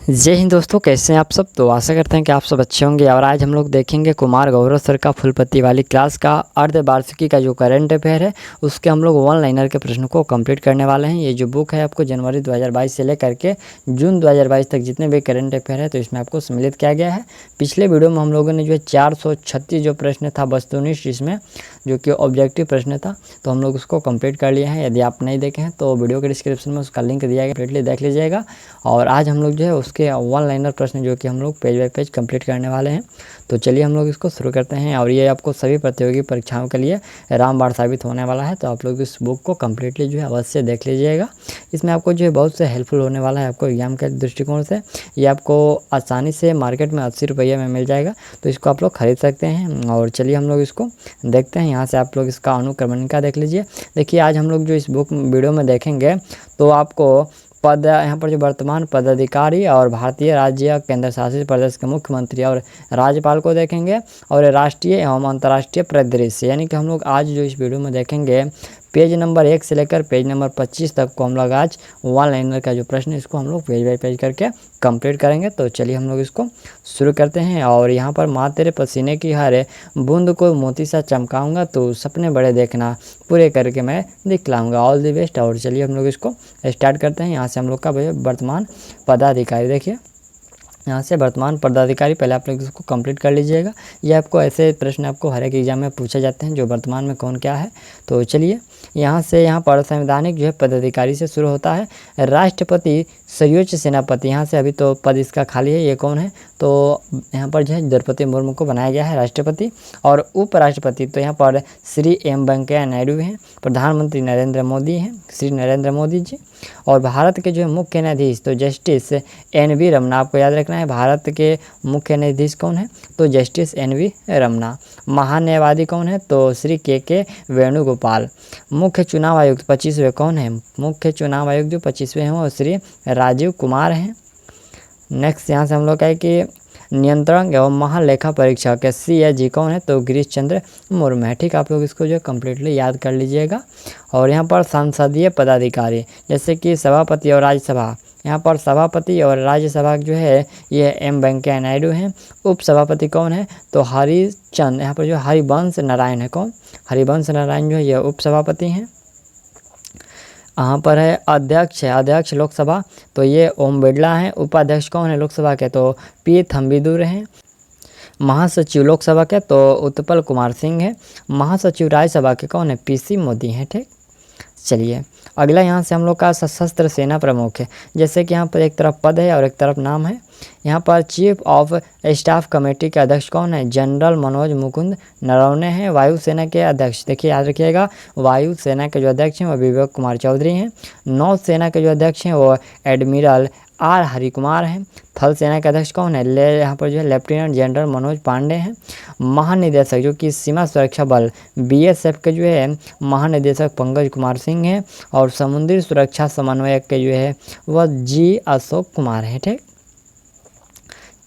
जय हिंद दोस्तों, कैसे हैं आप सब। तो आशा करते हैं कि आप सब अच्छे होंगे। और आज हम लोग देखेंगे कुमार गौरव सर का फुलपत्ती वाली क्लास का अर्धवार्षिकी का जो करंट अफेयर है उसके हम लोग वन लाइनर के प्रश्न को कंप्लीट करने वाले हैं। ये जो बुक है आपको जनवरी 2022 से लेकर के जून 2022 तक जितने भी करंट अफेयर है तो इसमें आपको सम्मिलित किया गया है। पिछले वीडियो में हम लोगों ने जो है 436 जो प्रश्न था वस्तुनिष्ठ इसमें जो कि ऑब्जेक्टिव प्रश्न था तो हम लोग उसको कंप्लीट कर लिया है। यदि आप नहीं देखे हैं तो वीडियो के डिस्क्रिप्शन में उसका लिंक दिया गया, कंप्लीटली देख लीजिएगा। और आज हम लोग जो है उसके वन लाइनर प्रश्न जो कि हम लोग पेज बाय पेज कंप्लीट करने वाले हैं। तो चलिए हम लोग इसको शुरू करते हैं। और ये आपको सभी प्रतियोगी परीक्षाओं के लिए रामबाण साबित होने वाला है, तो आप लोग इस बुक को कम्प्लीटली जो है अवश्य देख लीजिएगा। इसमें आपको जो है बहुत से हेल्पफुल होने वाला है आपको एग्जाम के दृष्टिकोण से। ये आपको आसानी से मार्केट में 80 रुपये में मिल जाएगा, तो इसको आप लोग खरीद सकते हैं। और चलिए हम लोग इसको देखते हैं। यहाँ से आप लोग इसका अनुक्रमणिका देख लीजिए। देखिए आज हम लोग जो इस बुक वीडियो में देखेंगे तो आपको पद यहाँ पर जो वर्तमान पदाधिकारी और भारतीय राज्य केंद्र शासित प्रदेश के मुख्यमंत्री और राज्यपाल को देखेंगे और राष्ट्रीय एवं अंतर्राष्ट्रीय परिदृश्य, यानी कि हम लोग आज जो इस वीडियो में देखेंगे पेज नंबर 1 से लेकर पेज नंबर 25 तक को हम लोग आज वन लाइनर का जो प्रश्न है इसको हम लोग पेज बाय पेज करके कंप्लीट करेंगे। तो चलिए हम लोग इसको शुरू करते हैं। और यहाँ पर माँ तेरे पसीने की हर बूंद को मोती सा चमकाऊंगा, तो सपने बड़े देखना पूरे करके मैं दिखलाऊंगा। All the best. और चलिए हम लोग इसको स्टार्ट करते हैं। यहाँ से हम लोग का वर्तमान पदाधिकारी, देखिए यहाँ से वर्तमान पदाधिकारी पहले आप लोग इसको कंप्लीट कर लीजिएगा। ये आपको ऐसे प्रश्न आपको हर एक एग्जाम में पूछे जाते हैं जो वर्तमान में कौन क्या है। तो चलिए यहाँ से यहाँ पर संवैधानिक जो है पदाधिकारी से शुरू होता है। राष्ट्रपति सर्वोच्च सेनापति, यहाँ से अभी तो पद इसका खाली है, ये कौन है तो यहाँ पर जो है द्रौपदी मुर्मू को बनाया गया है राष्ट्रपति। और उपराष्ट्रपति तो यहाँ पर श्री एम वेंकैया नायडू हैं। प्रधानमंत्री नरेंद्र मोदी हैं, श्री नरेंद्र मोदी जी। और भारत के जो है मुख्य न्यायाधीश तो जस्टिस NV रमना, आपको याद रखना है भारत के मुख्य न्यायाधीश कौन है तो जस्टिस NV रमना। महान्यायवादी कौन है तो श्री के वेणुगोपाल। मुख्य चुनाव आयुक्त 25वें कौन है, मुख्य चुनाव आयुक्त जो 25वें हैं वो श्री राजीव कुमार हैं। नेक्स्ट यहाँ से हम लोग का है कि नियंत्रण एवं महालेखा परीक्षक CAG कौन है तो गिरीश चंद्र मुर्मू है। ठीक, आप लोग इसको जो कम्प्लीटली याद कर लीजिएगा। और यहाँ पर संसदीय पदाधिकारी जैसे कि सभापति और राज्यसभा, यहाँ पर सभापति और राज्यसभा जो है ये M वेंकैया नायडू हैं। उपसभापति कौन है तो हरिचंद, यहाँ पर जो हरिवंश नारायण है, कौन हरिवंश नारायण जो है ये उपसभापति हैं। यहाँ पर है अध्यक्ष लोकसभा तो ये ओम बिरला हैं। उपाध्यक्ष कौन है लोकसभा के तो P थम्बिदुर हैं। महासचिव लोकसभा के तो उत्पल कुमार सिंह है। महासचिव राज्यसभा के कौन है PC मोदी हैं। ठीक, चलिए अगला यहाँ से हम लोग का सशस्त्र सेना प्रमुख है। जैसे कि यहाँ पर एक तरफ पद है और एक तरफ नाम है। यहाँ पर चीफ ऑफ स्टाफ कमेटी के अध्यक्ष कौन है जनरल मनोज मुकुंद नरवणे हैं। वायुसेना के अध्यक्ष देखिए याद रखिएगा, वायुसेना के जो अध्यक्ष हैं वो विवेक कुमार चौधरी हैं। नौसेना के जो अध्यक्ष हैं वो एडमिरल R हरि कुमार हैं। थल सेना के अध्यक्ष कौन है यहाँ पर जो है लेफ्टिनेंट जनरल मनोज पांडे हैं। महानिदेशक जो कि सीमा सुरक्षा बल BSF के जो है महानिदेशक पंकज कुमार सिंह हैं। और समुद्री सुरक्षा समन्वयक के जो है वह G अशोक कुमार हैं। ठीक,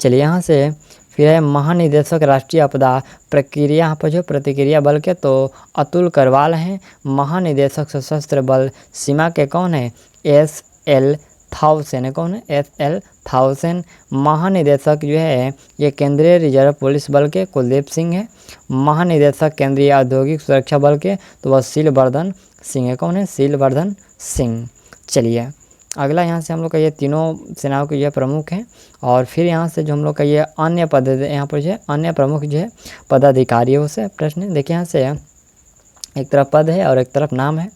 चलिए यहाँ से फिर है महानिदेशक राष्ट्रीय आपदा प्रक्रिया, यहाँ पर जो प्रतिक्रिया बल के तो अतुल करवाल हैं। महानिदेशक सशस्त्र बल सीमा के कौन है SL थाउसेन, कौन है SL थाउसेन। महानिदेशक जो है ये केंद्रीय रिजर्व पुलिस बल के कुलदीप सिंह है। महानिदेशक केंद्रीय औद्योगिक सुरक्षा बल के तो वह शीलवर्धन सिंह है, कौन है शीलवर्धन सिंह। चलिए अगला यहाँ से हम लोग का ये तीनों सेनाओं के ये प्रमुख हैं। और फिर यहाँ से जो हम लोग का ये अन्य पद यहाँ पर जो है अन्य प्रमुख जो है पदाधिकारियों से प्रश्न देखिए। यहाँ से एक तरफ पद है और एक तरफ नाम है।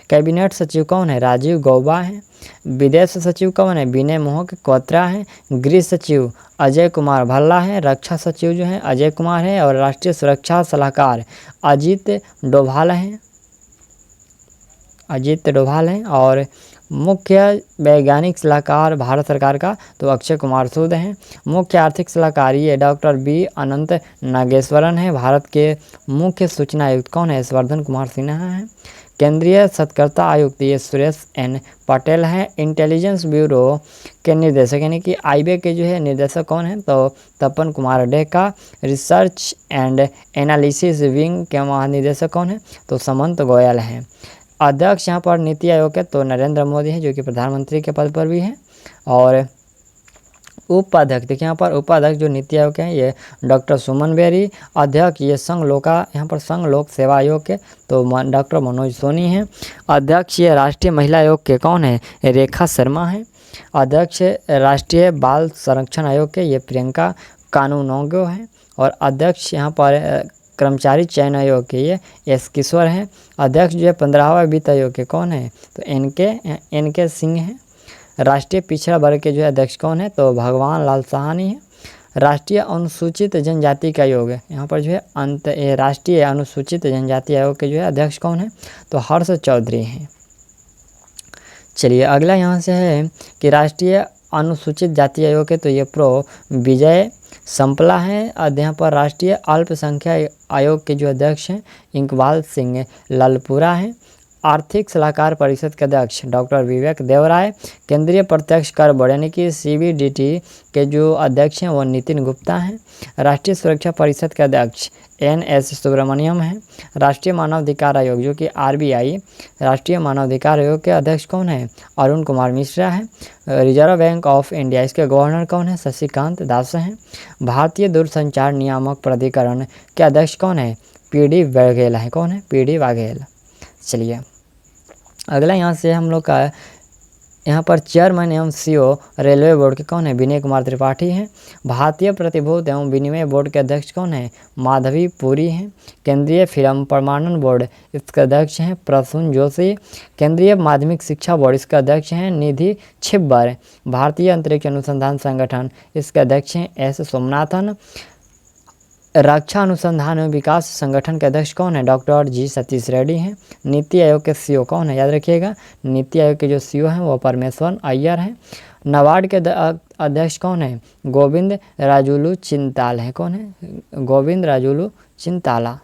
कैबिनेट सचिव कौन है राजीव गौबा हैं। विदेश सचिव कौन है विनय मोहक क्वात्रा हैं। गृह सचिव अजय कुमार भल्ला हैं। रक्षा सचिव जो है अजय कुमार हैं। और राष्ट्रीय सुरक्षा सलाहकार अजीत डोभाल हैं, अजीत डोभाल हैं। और मुख्य वैज्ञानिक सलाहकार भारत सरकार का तो अक्षय कुमार सूद हैं। मुख्य आर्थिक सलाहकार ये डॉक्टर B अनंत नागेश्वरन है। भारत के मुख्य सूचना आयुक्त कौन है यशवर्धन कुमार सिन्हा हैं। केंद्रीय सतर्कता आयुक्त ये सुरेश N पटेल हैं। इंटेलिजेंस ब्यूरो के निर्देशक यानी कि IB के जो है निर्देशक कौन है तो Tapan Kumar Deka. Research and analysis wing के महानिदेशक कौन है तो समंत गोयल हैं। अध्यक्ष यहाँ पर नीति आयोग के तो नरेंद्र मोदी हैं जो कि प्रधानमंत्री के पद पर भी हैं। और उपाध्यक्ष देखिए यहाँ पर उपाध्यक्ष जो नीति आयोग के हैं ये डॉक्टर सुमन बेरी, अध्यक्ष ये यहाँ पर संघ लोक सेवा आयोग के तो डॉक्टर मनोज सोनी हैं। अध्यक्ष ये राष्ट्रीय महिला आयोग के कौन है, रेखा शर्मा है। अध्यक्ष राष्ट्रीय बाल संरक्षण आयोग के ये प्रियंका कानूनोगो हैं। और अध्यक्ष यहाँ पर कर्मचारी चयन आयोग के ये एस किशोर हैं। अध्यक्ष जो है 15वां वित्त आयोग के कौन है, तो एन के सिंह हैं। राष्ट्रीय पिछड़ा वर्ग के जो है अध्यक्ष कौन है, तो भगवान लाल सहानी है। राष्ट्रीय अनुसूचित जनजाति का आयोग है, यहाँ पर जो है राष्ट्रीय अनुसूचित जनजाति आयोग के जो है अध्यक्ष कौन है, तो हर्ष चौधरी हैं। चलिए अगला यहाँ से है कि राष्ट्रीय अनुसूचित जाति आयोग के तो ये प्रो विजय संपला हैं। यहाँ पर राष्ट्रीय अल्पसंख्यक आयोग के जो अध्यक्ष हैं इकबाल सिंह ललपुरा हैं। आर्थिक सलाहकार परिषद के अध्यक्ष डॉक्टर विवेक देवराय। केंद्रीय प्रत्यक्ष कर बोर्ड यानी कि CBDT के जो अध्यक्ष हैं वो नितिन गुप्ता हैं। राष्ट्रीय सुरक्षा परिषद के अध्यक्ष NS सुब्रमण्यम हैं। राष्ट्रीय मानवाधिकार आयोग जो कि RBI राष्ट्रीय मानवाधिकार आयोग के अध्यक्ष कौन है, अरुण कुमार मिश्रा है। रिजर्व बैंक ऑफ इंडिया इसके गवर्नर कौन है, शशिकांत दास हैं। भारतीय दूरसंचार नियामक प्राधिकरण के अध्यक्ष कौन है, PD वाघेला है। कौन है, PD वाघेला। चलिए अगला यहाँ से हम लोग का यहाँ पर चेयरमैन एवं CEO रेलवे बोर्ड के कौन है, विनय कुमार त्रिपाठी हैं। भारतीय प्रतिभूति एवं विनिमय बोर्ड के अध्यक्ष कौन है, माधवी पुरी हैं। केंद्रीय फिल्म प्रमाणन बोर्ड इसके अध्यक्ष हैं प्रसून जोशी। केंद्रीय माध्यमिक शिक्षा बोर्ड इसके अध्यक्ष हैं निधि छिब्बर। भारतीय अंतरिक्ष अनुसंधान संगठन इसके अध्यक्ष हैं S सोमनाथन। रक्षा अनुसंधान एवं विकास संगठन के अध्यक्ष कौन है, डॉक्टर G सतीश रेड्डी हैं। नीति आयोग के CEO कौन है, याद रखिएगा नीति आयोग के जो CEO हैं वो परमेश्वर अय्यर हैं। नाबार्ड के अध्यक्ष कौन है, गोविंद राजुलू चिंताल हैं। कौन है, गोविंद राजुलू चिंताला।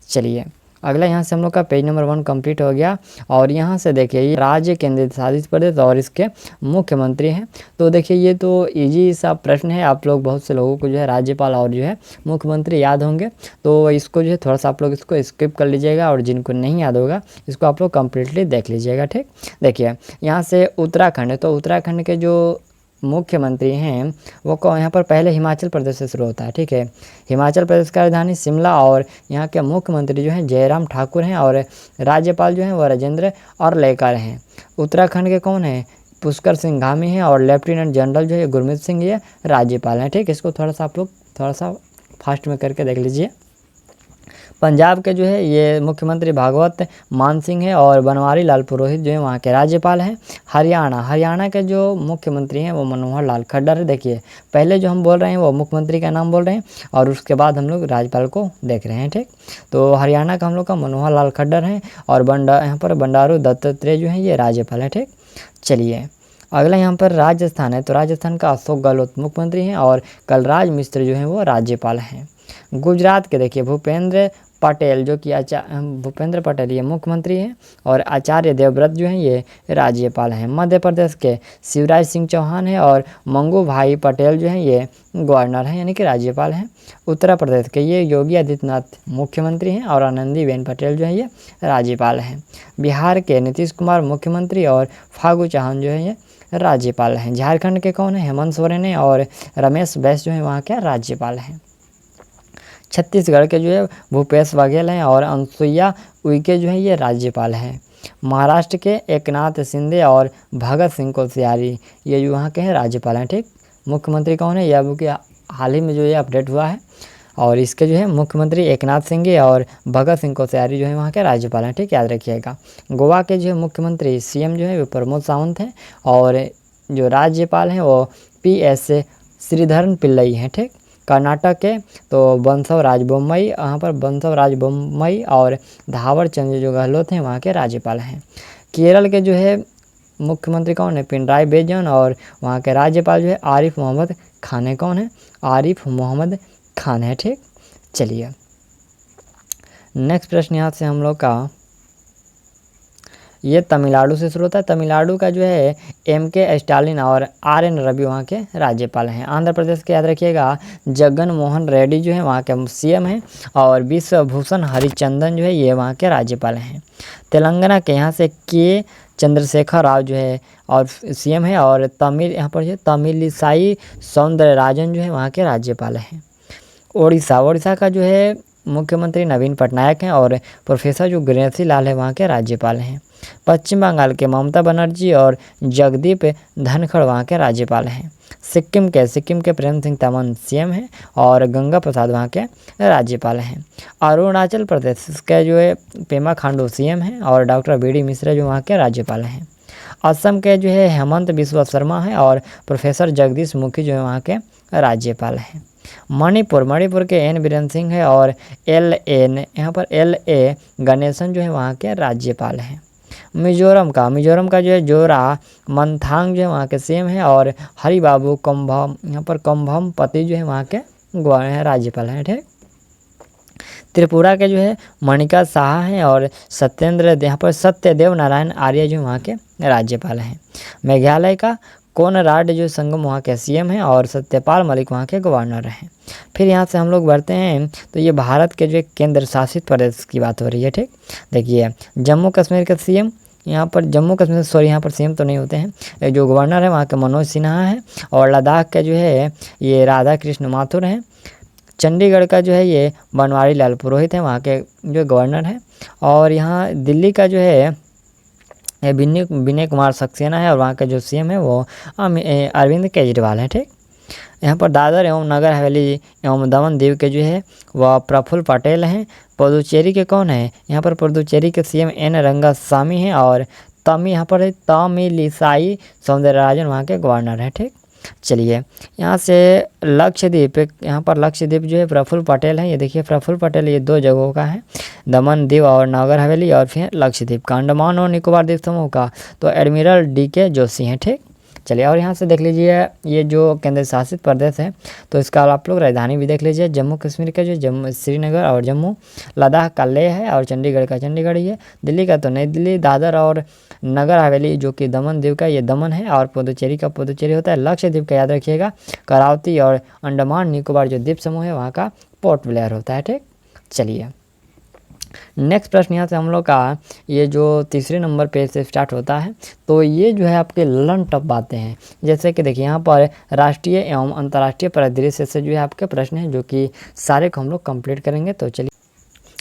चलिए अगला यहाँ से हम लोग का पेज नंबर 1 कंप्लीट हो गया। और यहाँ से देखिए ये राज्य केंद्रित शासित प्रदेश और इसके मुख्यमंत्री हैं। तो देखिए ये तो इजी सा प्रश्न है, आप लोग बहुत से लोगों को जो है राज्यपाल और जो है मुख्यमंत्री याद होंगे, तो इसको जो है थोड़ा सा आप लोग इसको स्किप कर लीजिएगा और जिनको नहीं याद होगा इसको आप लोग कम्प्लीटली देख लीजिएगा। ठीक, देखिए यहाँ से उत्तराखंड है, तो उत्तराखंड के जो मुख्यमंत्री हैं वो कौन, यहाँ पर पहले हिमाचल प्रदेश से शुरू होता है। ठीक है, हिमाचल प्रदेश की राजधानी शिमला और यहाँ के मुख्यमंत्री जो हैं जयराम ठाकुर हैं और राज्यपाल जो हैं वो राजेंद्र अर्लेकर हैं। उत्तराखंड के कौन है, पुष्कर सिंह धामी हैं और लेफ्टिनेंट जनरल जो है गुरमीत सिंह ये राज्यपाल हैं। ठीक, इसको थोड़ा सा आप लोग थोड़ा सा फास्ट में करके देख लीजिए। पंजाब के जो है ये मुख्यमंत्री भागवत मान सिंह है और बनवारी लाल पुरोहित जो है वहाँ के राज्यपाल हैं। हरियाणा के जो मुख्यमंत्री हैं वो मनोहर लाल खट्टर है। देखिए पहले जो हम बोल रहे हैं वो मुख्यमंत्री का नाम बोल रहे हैं और उसके बाद हम लोग राज्यपाल को देख रहे हैं। ठीक, तो हरियाणा का हम लोग का मनोहर लाल खट्टर हैं और यहाँ पर बंडारू दत्तात्रेय जो है ये राज्यपाल है। ठीक, चलिए अगला यहाँ पर राजस्थान है, तो राजस्थान का अशोक गहलोत मुख्यमंत्री हैं और कलराज मिश्र जो हैं वो राज्यपाल हैं। गुजरात के देखिए भूपेंद्र पटेल जो कि भूपेंद्र पटेल ये मुख्यमंत्री हैं और आचार्य देवव्रत जो हैं ये राज्यपाल हैं। मध्य प्रदेश के शिवराज सिंह चौहान हैं और मंगू भाई पटेल जो हैं ये गवर्नर हैं यानी कि राज्यपाल हैं। उत्तर प्रदेश के ये योगी आदित्यनाथ मुख्यमंत्री हैं और आनंदीबेन पटेल जो हैं ये राज्यपाल हैं। बिहार के नीतीश कुमार मुख्यमंत्री और फागू चौहान जो है ये राज्यपाल हैं। झारखंड के कौन है, हेमंत सोरेन है और रमेश बैस जो है वहाँ के राज्यपाल हैं। छत्तीसगढ़ के जो है भूपेश बघेल हैं और अनुसुईया उइके जो है ये राज्यपाल हैं। महाराष्ट्र के एकनाथ शिंदे और भगत सिंह कोश्यारी ये जो वहाँ के हैं राज्यपाल हैं। ठीक, मुख्यमंत्री कौन है, यह कि हाल ही में जो ये अपडेट हुआ है और इसके जो है मुख्यमंत्री एकनाथ शिंदे और भगत सिंह कोश्यारी जो है वहाँ के राज्यपाल हैं। ठीक, याद रखिएगा। गोवा के जो है मुख्यमंत्री CM जो है वो प्रमोद सावंत हैं और जो राज्यपाल हैं वो PS श्रीधरन पिल्लई हैं। ठीक, कर्नाटक के तो बंसवराज बोम्मई, यहाँ पर बंसवराज बोम्मई और धावर चंद्र जो गहलोत हैं वहाँ के राज्यपाल हैं। केरल के जो है मुख्यमंत्री कौन है, पिनराई विजयन और वहाँ के राज्यपाल जो है आरिफ मोहम्मद खान है। कौन है, आरिफ मोहम्मद खान है। ठीक, चलिए नेक्स्ट प्रश्न यहाँ से हम लोग का ये तमिलनाडु से शुरू होता है। तमिलनाडु का जो है MK स्टालिन और RN रवि वहाँ के राज्यपाल हैं। आंध्र प्रदेश के याद रखिएगा जगन मोहन रेड्डी जो है वहाँ के CM हैं और विश्वभूषण हरिचंदन जो है ये वहाँ के राज्यपाल हैं। तेलंगाना के यहाँ से K चंद्रशेखर राव जो है और सीएम है, और यहाँ पर जो तमिलिसाई सौंदरराजन जो है वहाँ के राज्यपाल हैं। उड़ीसा का जो है मुख्यमंत्री नवीन पटनायक हैं, और प्रोफेसर जो गणेशी लाल है वहाँ के राज्यपाल हैं। पश्चिम बंगाल के ममता बनर्जी और जगदीप धनखड़ वहाँ के राज्यपाल हैं। सिक्किम के प्रेम सिंह तमन सीएम हैं, और गंगा प्रसाद वहाँ के राज्यपाल हैं। अरुणाचल प्रदेश के जो है पेमा खांडू सीएम हैं, और डॉक्टर बी.डी. मिश्रा जो वहाँ के राज्यपाल हैं। असम के जो है हेमंत बिस्वा शर्मा हैं, और प्रोफेसर जगदीश मुखी जो है वहाँ के राज्यपाल हैं। मणिपुर के एन बीरेन सिंह है, और यहाँ पर L.A. गणेशन जो है वहाँ के राज्यपाल हैं। मिजोरम का जो है जोरा मंथांग जो है वहाँ के सीएम है, और हरिबाबू यहाँ पर कम्भम पति जो है वहाँ के राज्यपाल हैं। ठीक। त्रिपुरा के जो है मणिका साहा हैं, और यहाँ पर सत्यदेव नारायण आर्य जो वहाँ के राज्यपाल हैं। मेघालय का कोनराड जो संगम वहाँ के सीएम हैं, और सत्यपाल मलिक वहाँ के गवर्नर हैं। फिर यहाँ से हम लोग बढ़ते हैं तो ये भारत के जो केंद्र शासित प्रदेश की बात हो रही है। ठीक। देखिए जम्मू कश्मीर के सीएम यहाँ पर सीएम तो नहीं होते हैं, जो गवर्नर है वहाँ के मनोज सिन्हा है, और लद्दाख के जो है ये राधा कृष्ण माथुर हैं। चंडीगढ़ का जो है ये बनवारी लाल पुरोहित है, वहाँ के जो गवर्नर हैं। और यहाँ दिल्ली का जो है विनय कुमार सक्सेना है, और वहाँ का जो सीएम है वो अरविंद केजरीवाल है। ठीक। यहाँ पर दादर एवं नगर हवेली एवं दमन दीव के जो है वह प्रफुल्ल पटेल हैं। पुदुचेरी के कौन है? यहाँ पर पुदुचेरी के सीएम एन रंगासामी हैं, और यहाँ पर तमिलिसाई सौंदरराजन वहाँ के गवर्नर हैं। ठीक। चलिए यहाँ से लक्षद्वीप जो है प्रफुल्ल पटेल हैं। ये देखिए प्रफुल्ल पटेल ये 2 जगहों का है, दमन दीव और नगर हवेली, और फिर लक्षद्वीप का। अंडमान और निकोबार द्वीप समूह का तो एडमिरल D.K. जोशी हैं। ठीक। चलिए और यहाँ से देख लीजिए ये जो केंद्र शासित प्रदेश है तो इसका आप लोग राजधानी भी देख लीजिए। जम्मू कश्मीर का जो श्रीनगर और जम्मू, लद्दाख का लेह है, और चंडीगढ़ का चंडीगढ़ ही है। दिल्ली का तो नई दिल्ली, दादर और नगर हवेली जो कि दमन दीव का ये दमन है, और पुदुचेरी का पुदुचेरी होता है। लक्षद्वीप का याद रखिएगा करावती, और अंडमान निकोबार जो द्वीप समूह है वहाँ का पोर्ट ब्लेयर होता है। ठीक। चलिए नेक्स्ट प्रश्न यहाँ से हम लोग का ये जो तीसरे नंबर पे से स्टार्ट होता है, तो ये जो है आपके लर्न टफ बातें हैं। जैसे कि देखिए यहाँ पर राष्ट्रीय एवं अंतर्राष्ट्रीय परिदृश्य से जो है आपके प्रश्न हैं, जो कि सारे को हम लोग कंप्लीट करेंगे। तो चलिए,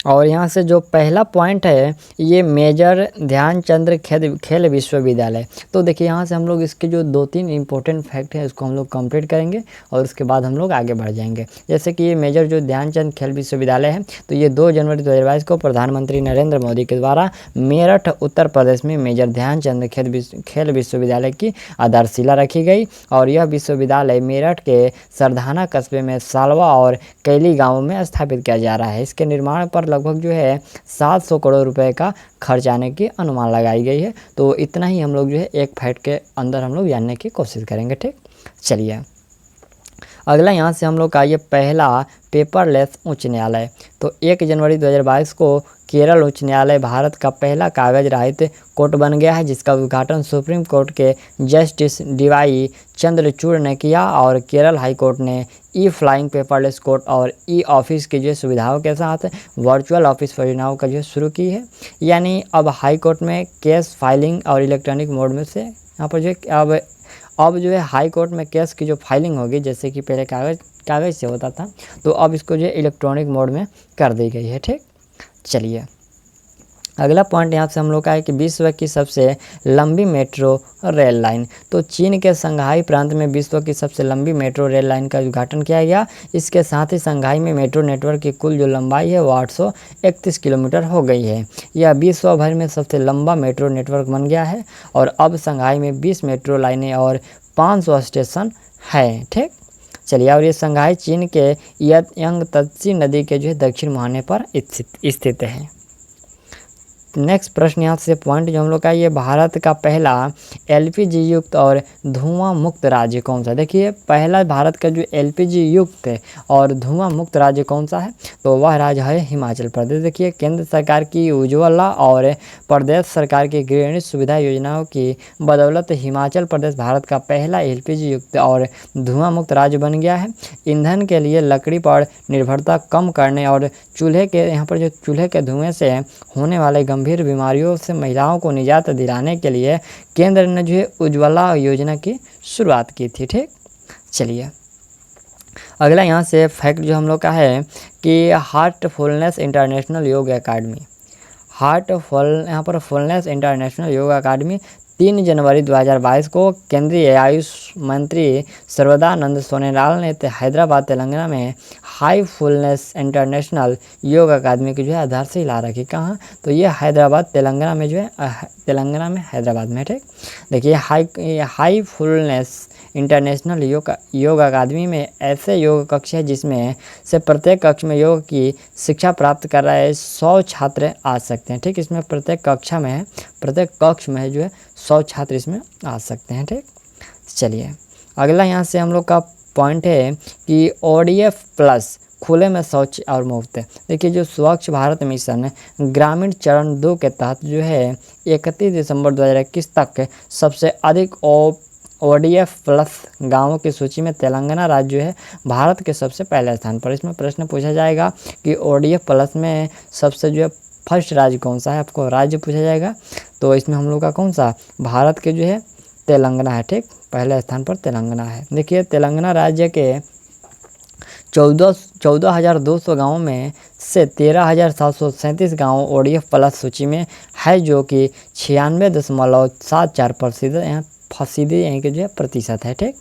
और यहाँ से जो पहला पॉइंट है ये मेजर ध्यानचंद खेल विश्वविद्यालय। तो देखिए यहाँ से हम लोग इसके जो 2-3 इंपॉर्टेंट फैक्ट हैं उसको हम लोग कंप्लीट करेंगे, और उसके बाद हम लोग आगे बढ़ जाएंगे। जैसे कि ये मेजर जो ध्यानचंद खेल विश्वविद्यालय है, तो ये 2 जनवरी 2022 को प्रधानमंत्री नरेंद्र मोदी के द्वारा मेरठ उत्तर प्रदेश में मेजर ध्यानचंद खेल विश्वविद्यालय की आधारशिला रखी गई। और यह विश्वविद्यालय मेरठ के सरधाना कस्बे में सालवा और कैली गाँवों में स्थापित किया जा रहा है। इसके निर्माण पर लगभग जो है 700 करोड़ रुपए का खर्च आने की अनुमान लगाई गई है। तो इतना ही हम लोग जो है एक फैक्ट के अंदर हम लोग जानने की कोशिश करेंगे। ठीक। चलिए अगला यहाँ से हम लोग का ये पहला पेपरलेस उच्च न्यायालय। तो 1 जनवरी 2022 को केरल उच्च न्यायालय भारत का पहला कागज रहित कोर्ट बन गया है, जिसका उद्घाटन सुप्रीम कोर्ट के जस्टिस DY चंद्रचूड़ ने किया। और केरल हाई कोर्ट ने फ्लाइंग पेपरलेस कोर्ट और ऑफिस की जो सुविधाओं के साथ वर्चुअल ऑफिस परियोजनाओं का जो शुरू की है। यानी अब हाई कोर्ट में केस फाइलिंग और इलेक्ट्रॉनिक मोड में से यहाँ पर जो अब जो है हाई कोर्ट में केस की जो फाइलिंग होगी, जैसे कि पहले कागज़ से होता था, तो अब इसको जो इलेक्ट्रॉनिक मोड में कर दी गई है। ठीक। चलिए अगला पॉइंट यहाँ से हम लोग का है कि विश्व की सबसे लंबी मेट्रो रेल लाइन। तो चीन के संघाई प्रांत में विश्व की सबसे लंबी मेट्रो रेल लाइन का उद्घाटन किया गया। इसके साथ ही संघाई में मेट्रो नेटवर्क की कुल जो लंबाई है वो 831 किलोमीटर हो गई है। यह विश्व भर में सबसे लंबा मेट्रो नेटवर्क बन गया है। और अब संघाई में 20 मेट्रो लाइनें और 500 स्टेशन है। ठीक। चलिए और ये संघाई चीन के यांगत्से नदी के जो है दक्षिण मुहाने पर स्थित है। नेक्स्ट प्रश्न यहाँ से पॉइंट जो हम लोग का ये भारत का पहला LPG युक्त और धुआं मुक्त राज्य कौन सा? देखिए पहला भारत का जो LPG युक्त और धुआं मुक्त राज्य कौन सा है? तो वह राज्य है हिमाचल प्रदेश। देखिए केंद्र सरकार की उज्ज्वला और प्रदेश सरकार की गृहिणी सुविधा योजनाओं की बदौलत हिमाचल प्रदेश भारत का पहला LPG युक्त और धुआं मुक्त राज्य बन गया है। ईंधन के लिए लकड़ी पर निर्भरता कम करने और चूल्हे के धुएं से होने वाले गंभीर बीमारियों से महिलाओं को निजात दिलाने के लिए केंद्र ने जो है उज्ज्वला योजना की शुरुआत की थी। ठीक, चलिए अगला यहाँ से फैक्ट जो हम लोग का है कि हार्टफुलनेस इंटरनेशनल योग अकादमी, यहाँ पर फुलनेस इंटरनेशनल योग अकादमी 3 जनवरी 2022 को केंद्रीय आयुष मंत्री सर्बानंद सोनोवाल ने हैदराबाद तेलंगाना में हाई फुलनेस इंटरनेशनल योग अकादमी की जो है आधारशिला रखी। कहाँ? तो ये हैदराबाद तेलंगाना में जो है तेलंगाना में हैदराबाद में। ठीक, देखिए हाई फुलनेस इंटरनेशनल योग अकादमी में ऐसे योग कक्ष है जिसमें से प्रत्येक कक्ष में योग की शिक्षा प्राप्त कर रहे 100 छात्र आ सकते हैं। ठीक, इसमें प्रत्येक कक्ष में जो है 100 छात्र इसमें आ सकते हैं। ठीक, चलिए अगला यहाँ से हम लोग का पॉइंट है कि ODF प्लस खुले में शौच और मुफ्त। देखिए जो स्वच्छ भारत मिशन ग्रामीण चरण 2 के तहत जो है 31 दिसंबर 2021 तक सबसे अधिक ODF प्लस गाँवों की सूची में तेलंगाना राज्य जो है भारत के सबसे पहले स्थान पर। इसमें प्रश्न पूछा जाएगा कि ODF प्लस में सबसे जो है फर्स्ट राज्य कौन सा है, आपको राज्य पूछा जाएगा। तो इसमें हम लोग का कौन सा भारत के जो है तेलंगाना है। ठीक, पहले स्थान पर तेलंगाना है। देखिए तेलंगाना राज्य के 14,200 गाँवों में से 13,737 गाँव ODF प्लस सूची में है, जो कि 96.74% यहाँ फीसदी यहाँ के जो है प्रतिशत है। ठीक,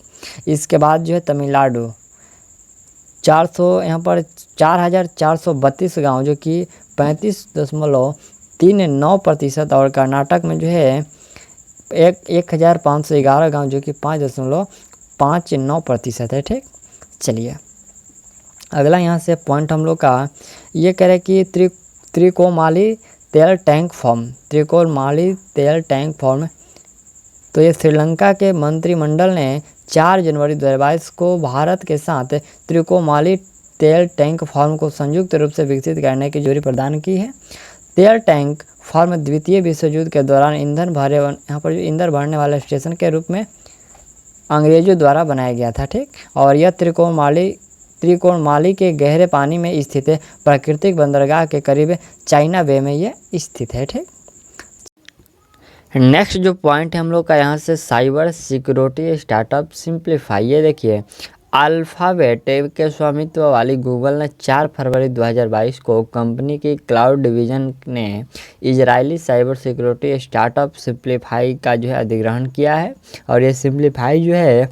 इसके बाद जो है तमिलनाडु 4,432 गाँव जो कि 35.39% और कर्नाटक में जो है 1,511 गाँव जो कि 5.59% है। ठीक, चलिए अगला यहाँ से पॉइंट हम लोग का ये कह रहे कि त्रिकोमाली तेल टैंक फॉर्म। तो ये श्रीलंका के मंत्रिमंडल ने 4 जनवरी 2022 को भारत के साथ त्रिकोमाली तेल टैंक फॉर्म को संयुक्त रूप से विकसित करने की मंजूरी प्रदान की है। तेल टैंक फॉर्म द्वितीय विश्व युद्ध के दौरान ईंधन भरने वाले स्टेशन के रूप में अंग्रेजों द्वारा बनाया गया था। ठीक, और यह त्रिकोमाली के गहरे पानी में स्थित प्राकृतिक बंदरगाह के करीब चाइना बे में ये स्थित है। ठीक, नेक्स्ट जो पॉइंट है हम लोग का यहाँ से साइबर सिक्योरिटी स्टार्टअप सिंप्लीफाई। ये देखिए अल्फ़ाबेट के स्वामित्व वाली गूगल ने 4 फरवरी 2022 को कंपनी की क्लाउड डिवीज़न ने Israeli cyber security startup simplify का जो है अधिग्रहण किया है। और ये सिंप्लीफाई जो है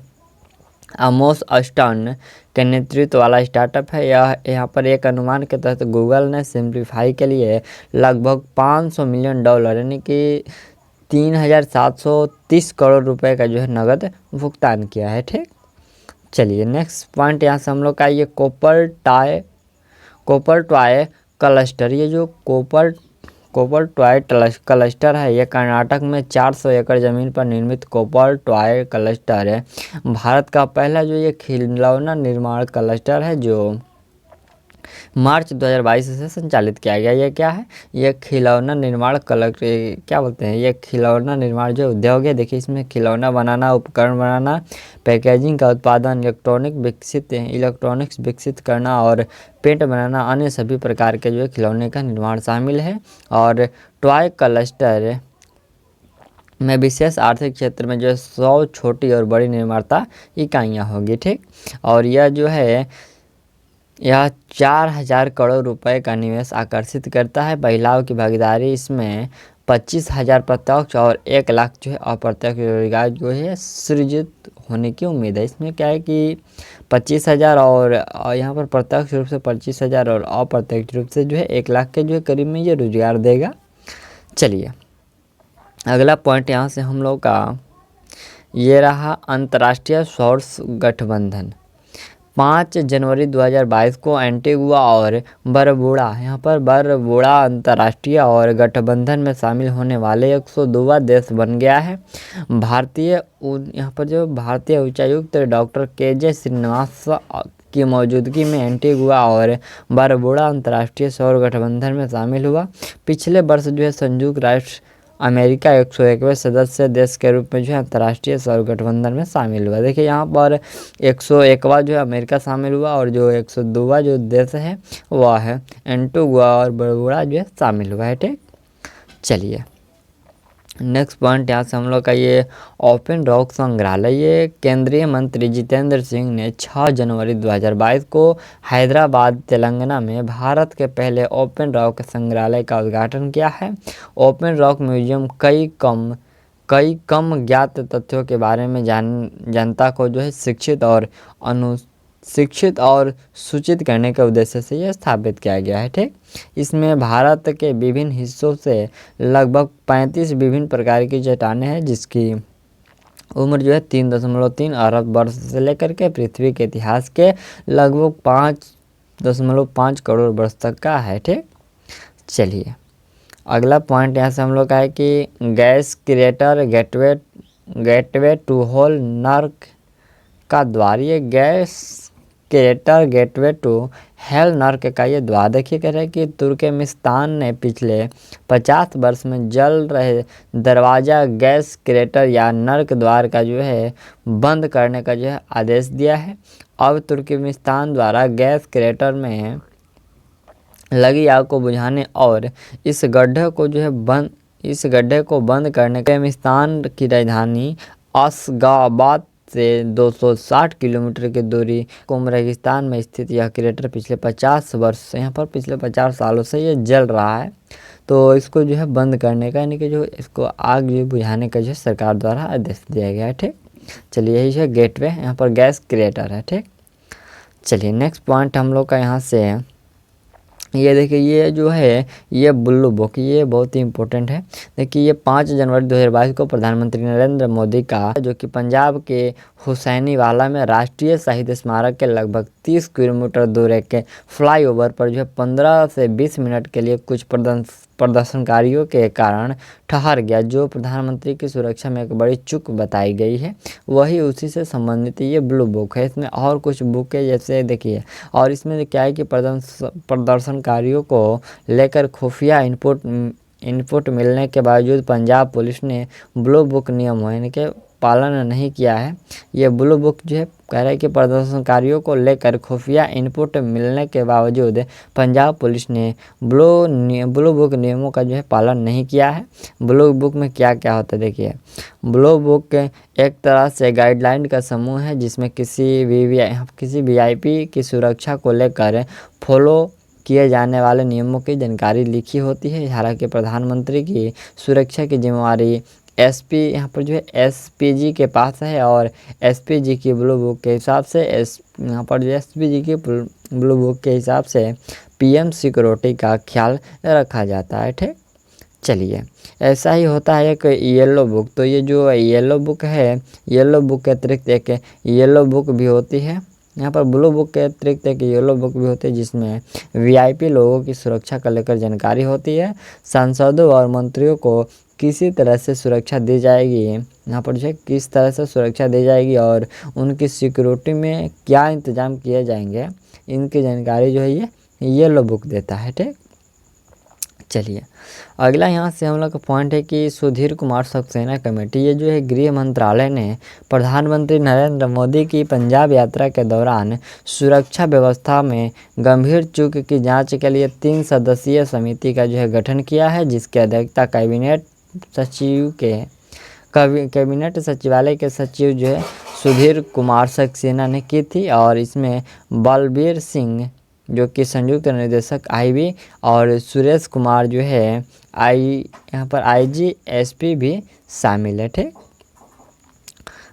आमोस अस्टन के नेतृत्व वाला स्टार्टअप है। यहाँ पर एक अनुमान के तहत गूगल ने सिंप्लीफाई के लिए लगभग $500 मिलियन यानी कि 3,730 करोड़ रुपए का जो है नगद भुगतान किया है। ठीक, चलिए नेक्स्ट पॉइंट यहाँ से हम लोग का ये कॉपर टॉय क्लस्टर। ये जो कॉपर टॉय क्लस्टर है ये कर्नाटक में 400 एकड़ ज़मीन पर निर्मित कॉपर टॉय क्लस्टर है। भारत का पहला जो ये खिलौना निर्माण क्लस्टर है जो मार्च 2022 से संचालित किया गया। ये क्या है? ये खिलौना निर्माण ये खिलौना निर्माण जो उद्योग है, देखिए इसमें खिलौना बनाना, उपकरण बनाना, पैकेजिंग का उत्पादन, इलेक्ट्रॉनिक्स विकसित करना और पेंट बनाना, अन्य सभी प्रकार के जो है खिलौने का निर्माण शामिल है। और टॉय क्लस्टर में विशेष आर्थिक क्षेत्र में जो 100 छोटी और बड़ी निर्माता इकाइयाँ होगी। ठीक, और यह जो है यह 4,000 करोड़ रुपए का निवेश आकर्षित करता है। महिलाओं की भागीदारी इसमें 25,000 प्रत्यक्ष और 1 लाख जो है अप्रत्यक्ष रोजगार जो है सृजित होने की उम्मीद है। इसमें क्या है कि 25,000 और यहाँ पर प्रत्यक्ष रूप से 25,000 और अप्रत्यक्ष रूप से जो है 1 लाख के जो है करीब में ये रोजगार देगा। चलिए अगला पॉइंट यहाँ से हम लोग का ये रहा अंतर्राष्ट्रीय सौर गठबंधन। 5 जनवरी 2022 को एंटीगुआ और बरबुडा, यहाँ पर बरबुडा अंतर्राष्ट्रीय और गठबंधन में शामिल होने वाले 102वां देश बन गया है। यहाँ पर जो भारतीय उच्चायुक्त डॉक्टर KJ श्रीनिवास की मौजूदगी में एंटीगुआ और बरबुडा अंतर्राष्ट्रीय सौर गठबंधन में शामिल हुआ। पिछले वर्ष जो है संयुक्त राष्ट्र अमेरिका 101वें सदस्य देश के रूप में जो है अंतर्राष्ट्रीय सौर गठबंधन में शामिल हुआ। देखिए यहाँ पर 101वां जो है अमेरिका शामिल हुआ और जो 102वां जो देश है वह है एंटीगुआ और बरबुडा जो है शामिल हुआ है। ठीक, चलिए नेक्स्ट पॉइंट यहाँ से हम लोग का ये ओपन रॉक संग्रहालय, ये केंद्रीय मंत्री जितेंद्र सिंह ने 6 जनवरी 2022 को हैदराबाद तेलंगाना में भारत के पहले ओपन रॉक संग्रहालय का उद्घाटन किया है। ओपन रॉक म्यूजियम कई कम ज्ञात तथ्यों के बारे में जनता को जो है शिक्षित और सूचित करने के उद्देश्य से यह स्थापित किया गया है। ठीक, इसमें भारत के विभिन्न हिस्सों से लगभग 35 विभिन्न प्रकार की चट्टानें हैं जिसकी उम्र जो है 3.3 अरब वर्ष से लेकर के पृथ्वी के इतिहास के लगभग 5.5 करोड़ वर्ष तक का है। ठीक, चलिए अगला पॉइंट यहाँ से हम लोग का है कि gas crater gateway to hell नर्क का द्वार, ये gas crater gateway to hell नर्क का ये द्वार देखिए कह रहे हैं कि तुर्कमेनिस्तान ने पिछले 50 वर्ष में जल रहे दरवाज़ा गैस क्रिएटर या नर्क द्वार का जो है बंद करने का जो है आदेश दिया है। अब तुर्कमेनिस्तान द्वारा गैस क्रिएटर में लगी आग को बुझाने और इस गड्ढे को बंद करने के तुर्कमेनिस्तान की राजधानी अशगाबाद से 260 किलोमीटर की दूरी कुम रेगिस्तान में स्थित यह क्रेटर पिछले 50 सालों से ये जल रहा है। तो इसको जो है बंद करने का यानी कि जो इसको आग जो बुझाने का जो सरकार द्वारा आदेश दिया गया है। ठीक, चलिए यही है गेटवे, यहाँ पर गैस क्रिएटर है। ठीक, चलिए नेक्स्ट पॉइंट हम लोग का यहाँ से ये देखिए, ये जो है ये ब्लू बुक, ये बहुत ही इंपॉर्टेंट है। देखिए ये 5 जनवरी 2022 को प्रधानमंत्री नरेंद्र मोदी का जो कि पंजाब के हुसैनीवाला में राष्ट्रीय शहीद स्मारक के लगभग 30 किलोमीटर दूर के फ्लाईओवर पर जो है 15 से 20 मिनट के लिए कुछ प्रदर्शनकारियों के कारण ठहर गया, जो प्रधानमंत्री की सुरक्षा में एक बड़ी चूक बताई गई है। वही उसी से संबंधित ये ब्लू बुक है। इसमें और कुछ बुक है जैसे देखिए, और इसमें क्या है कि प्रदर्शनकारियों को लेकर खुफिया इनपुट मिलने के बावजूद पंजाब पुलिस ने ब्लू बुक नियमों यानी कि पालन नहीं किया है। ये ब्लू बुक जो है कह रहा है कि प्रदर्शनकारियों को लेकर खुफिया इनपुट मिलने के बावजूद पंजाब पुलिस ने ब्लू बुक नियमों का जो है पालन नहीं किया है। ब्लू बुक में क्या क्या होता है देखिए, ब्लू बुक एक तरह से गाइडलाइन का समूह है जिसमें किसी वीआईपी की सुरक्षा को लेकर फॉलो किए जाने वाले नियमों की जानकारी लिखी होती है। हालांकि प्रधानमंत्री की सुरक्षा की जिम्मेवारी एसपी यहाँ पर जो है एसपीजी के पास है और एसपीजी की ब्लू बुक के हिसाब से यहाँ पर जो एसपीजी की ब्लू बुक के हिसाब से पीएम सिक्योरिटी का ख्याल रखा जाता है। ठीक, चलिए ऐसा ही होता है एक येलो बुक। तो ये जो येलो बुक है, येलो बुक के अतिरिक्त एक येलो बुक भी होती है। यहाँ पर ब्लू बुक के अतिरिक्त एक येलो बुक भी होती है जिसमें वीआईपी लोगों की सुरक्षा को लेकर जानकारी होती है। सांसदों और मंत्रियों को किसी तरह से सुरक्षा दी जाएगी, यहाँ पर जो है किस तरह से सुरक्षा दी जाएगी और उनकी सिक्योरिटी में क्या इंतजाम किए जाएंगे, इनकी जानकारी जो है ये येलो बुक देता है। ठीक, चलिए अगला यहाँ से हम लोग का पॉइंट है कि सुधीर कुमार सक्सेना कमेटी, ये जो है गृह मंत्रालय ने प्रधानमंत्री नरेंद्र मोदी की पंजाब यात्रा के दौरान सुरक्षा व्यवस्था में गंभीर चूक की जांच के लिए 3 सदस्यीय समिति का जो है गठन किया है, जिसकी अध्यक्षता कैबिनेट सचिवालय के सचिव जो है सुधीर कुमार सक्सेना ने की थी। और इसमें बलबीर सिंह जो कि संयुक्त निदेशक आईबी और सुरेश कुमार जो है यहाँ पर आईजीएसपी भी शामिल है। ठीक,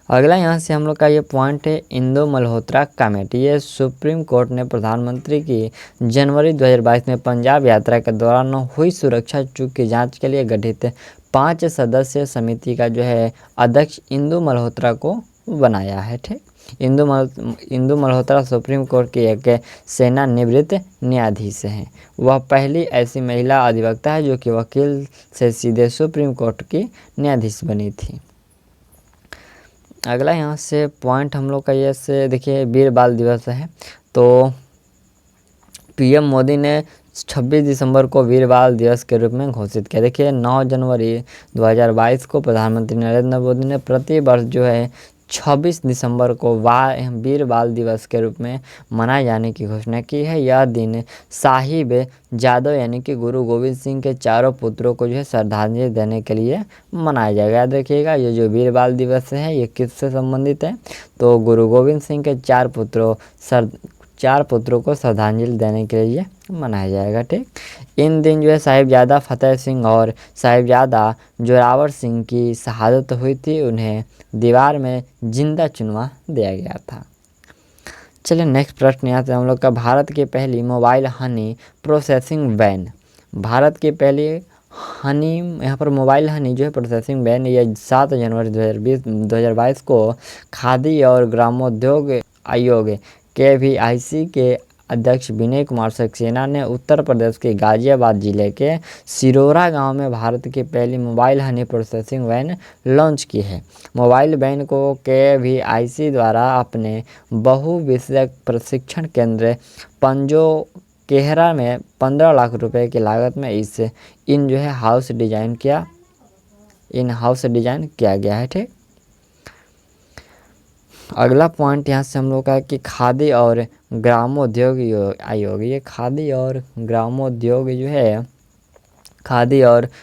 अगला यहाँ से हम लोग का ये पॉइंट है इंदु मल्होत्रा कमेटी। ये सुप्रीम कोर्ट ने प्रधानमंत्री की जनवरी 2022 में पंजाब यात्रा के दौरान हुई सुरक्षा चूक की जांच के लिए गठित 5 सदस्यीय समिति का जो है अध्यक्ष इंदु मल्होत्रा को बनाया है। ठीक, इंदु मल्होत्रा सुप्रीम कोर्ट की एक सेवानिवृत्त न्यायाधीश हैं। वह पहली ऐसी महिला अधिवक्ता है जो कि वकील से सीधे सुप्रीम कोर्ट की न्यायाधीश बनी थी। अगला यहाँ से पॉइंट हम लोग का ये से देखिए वीर बाल दिवस है। तो पीएम मोदी ने 26 दिसंबर को वीर बाल दिवस के रूप में घोषित किया। देखिए 9 जनवरी 2022 को प्रधानमंत्री नरेंद्र मोदी ने प्रति वर्ष जो है 26 दिसंबर को वीर बाल दिवस के रूप में मनाए जाने की घोषणा की है। यह दिन साहिब जादव यानी कि गुरु गोविंद सिंह के चारों पुत्रों को जो है श्रद्धांजलि देने के लिए मनाया जाएगा। याद रखिएगा, ये जो वीर बाल दिवस है ये किससे संबंधित है, तो गुरु गोविंद सिंह के चार पुत्रों को श्रद्धांजलि देने के लिए मनाया जाएगा। ठीक, इन दिन जो है साहिबजादा फतेह सिंह और साहिबजादा जोरावर सिंह की शहादत हुई थी। उन्हें दीवार में जिंदा चुनवा दिया गया था। चलिए नेक्स्ट प्रश्न यहाँ से हम लोग का, भारत की पहली mobile honey processing van. Bharat की पहली हनी, यहाँ पर मोबाइल हनी जो है प्रोसेसिंग वैन, ये 7 जनवरी 2022 को खादी और ग्रामोद्योग आयोग KVIC के अध्यक्ष विनय कुमार सक्सेना ने उत्तर प्रदेश के गाजियाबाद जिले के सिरोरा गांव में भारत की पहली mobile honey processing van launch की है। मोबाइल वैन को KVIC द्वारा अपने बहुविषयक प्रशिक्षण केंद्र पंजो केहरा में 15 लाख रुपए की लागत में इन हाउस डिजाइन किया गया है। ठीक, अगला पॉइंट यहाँ से हम लोग का कि खादी और ग्रामोद्योग आयोग, ये खादी और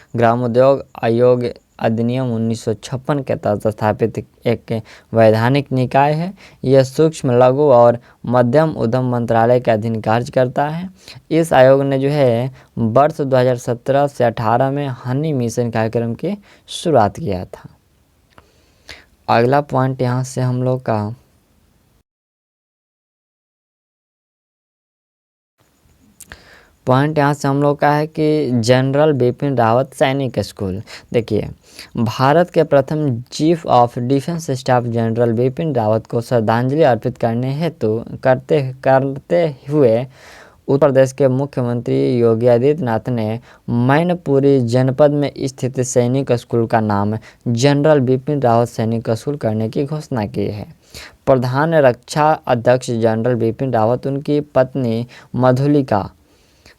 ग्रामोद्योग आयोग अधिनियम 1956 के तहत स्थापित एक वैधानिक निकाय है। यह सूक्ष्म लघु और मध्यम उद्यम मंत्रालय के अधीन कार्य करता है। इस आयोग ने वर्ष 2017 से 18 में हनी मिशन कार्यक्रम की शुरुआत किया था। अगला पॉइंट यहाँ से हम लोग का है कि जनरल बिपिन रावत सैनिक स्कूल। देखिए, भारत के प्रथम chief of defence staff general Bipin Rawat को श्रद्धांजलि अर्पित करते हुए उत्तर प्रदेश के मुख्यमंत्री योगी आदित्यनाथ ने मैनपुरी जनपद में स्थित सैनिक स्कूल का नाम जनरल बिपिन रावत सैनिक स्कूल करने की घोषणा की है। प्रधान रक्षा अध्यक्ष जनरल बिपिन रावत, उनकी पत्नी मधुलिका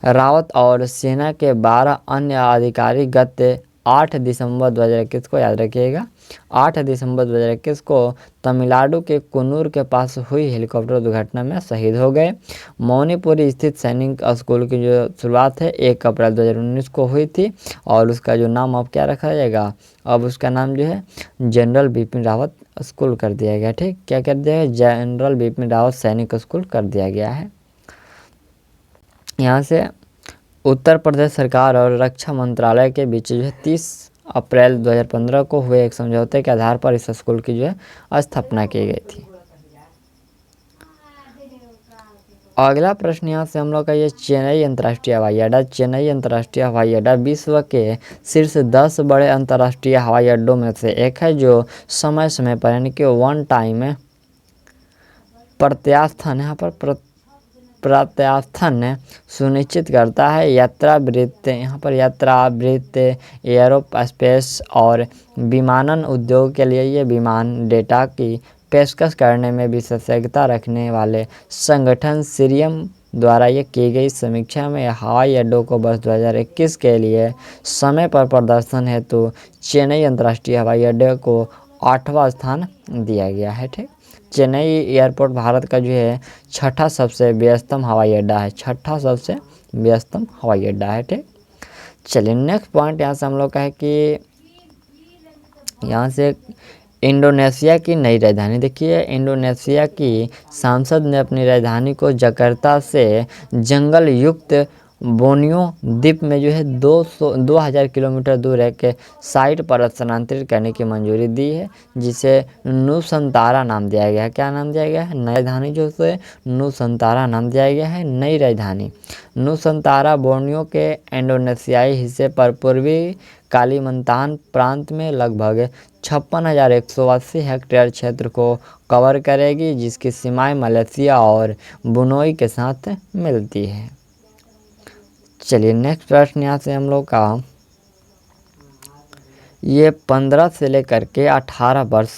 रावत और सेना के 12 अन्य अधिकारी गत 8 दिसंबर 2021 को, याद रखिएगा, 8 दिसंबर 2021 को तमिलनाडु के कुन्नूर के पास हुई हेलीकॉप्टर दुर्घटना में शहीद हो गए। मौनीपुरी स्थित सैनिक स्कूल की जो शुरुआत है 1 अप्रैल 2019 को हुई थी और उसका जो नाम अब क्या रखा जाएगा, अब उसका नाम जनरल बिपिन रावत स्कूल कर दिया गया। ठीक, क्या कर दिया गया, जनरल बिपिन रावत सैनिक स्कूल कर दिया गया है। यहाँ से उत्तर प्रदेश सरकार और रक्षा मंत्रालय के बीच 30 अप्रैल 2015 को हुए एक समझौते के आधार पर इस स्कूल की स्थापना की गई थी। अगला प्रश्न यहाँ से हम लोग का चेन्नई अंतर्राष्ट्रीय हवाई अड्डा। चेन्नई अंतर्राष्ट्रीय हवाई अड्डा विश्व के शीर्ष 10 बड़े अंतर्राष्ट्रीय हवाई अड्डों में से एक है, जो समय समय पर यानी कि वन टाइम प्रत्यास्थान सुनिश्चित करता है। यात्रावृत्त एयरोस्पेस और विमानन उद्योग के लिए ये विमान डेटा की पेशकश करने में विशेषज्ञता रखने वाले संगठन सीरियम द्वारा ये की गई समीक्षा में हवाई अड्डों को वर्ष 2021 के लिए समय पर प्रदर्शन हेतु चेन्नई अंतर्राष्ट्रीय हवाई अड्डे को 8वां स्थान दिया गया है। ठीक, चेन्नई एयरपोर्ट भारत का छठा सबसे व्यस्तम हवाई अड्डा है, ठीक, चलिए नेक्स्ट पॉइंट यहाँ से हम लोग का है कि यहाँ से इंडोनेशिया की नई राजधानी। देखिए, इंडोनेशिया की संसद ने अपनी राजधानी को जकार्ता से जंगल युक्त बोर्नियो द्वीप में 2000 किलोमीटर दूर एक साइट पर स्थानांतरित करने की मंजूरी दी है, जिसे नुसंतारा नाम दिया गया है। क्या नाम दिया गया है, नई राजधानी नुसंतारा नाम दिया गया है। नई राजधानी नुसंतारा बोर्नियो के इंडोनेशियाई हिस्से पर पूर्वी कालीमंतान प्रांत में लगभग 56,180 हेक्टेयर क्षेत्र को कवर करेगी, जिसकी सीमाएं मलेशिया और ब्रुनई के साथ मिलती है। चलिए नेक्स्ट प्रश्न यहाँ से हम लोग का, ये 15 से लेकर के 18 वर्ष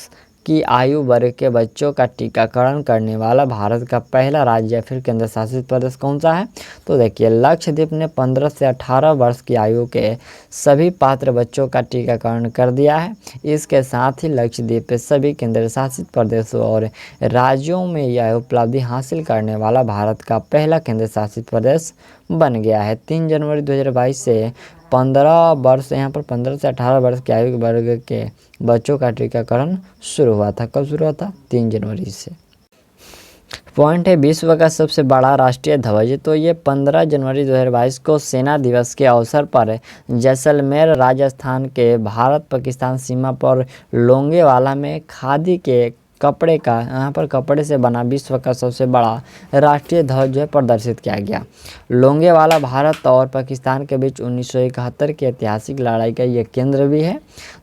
की आयु वर्ग के बच्चों का टीकाकरण करने वाला भारत का पहला राज्य या फिर केंद्र शासित प्रदेश कौन सा है? तो देखिए, लक्षद्वीप ने 15 से 18 वर्ष की आयु के सभी पात्र बच्चों का टीकाकरण कर दिया है। इसके साथ ही लक्षद्वीप पे सभी केंद्र शासित प्रदेशों और राज्यों में यह उपलब्धि हासिल करने वाला भारत का पहला केंद्र शासित प्रदेश बन गया है। 3 जनवरी 2022 से 15 वर्ष, यहाँ पर 15 से 18 वर्ष की आयु वर्ग के बच्चों का टीकाकरण शुरू हुआ था। कब शुरू हुआ था? 3 जनवरी से। पॉइंट है, विश्व का सबसे बड़ा राष्ट्रीय ध्वज। तो ये 15 जनवरी 2022 को सेना दिवस के अवसर पर जैसलमेर राजस्थान के भारत पाकिस्तान सीमा पर लोंगेवाला में खादी के कपड़े का, यहाँ पर कपड़े से बना विश्व का सबसे बड़ा राष्ट्रीय ध्वज जो है प्रदर्शित किया गया। लोंगेवाला भारत और पाकिस्तान के बीच 1971 की ऐतिहासिक लड़ाई का ये केंद्र भी है।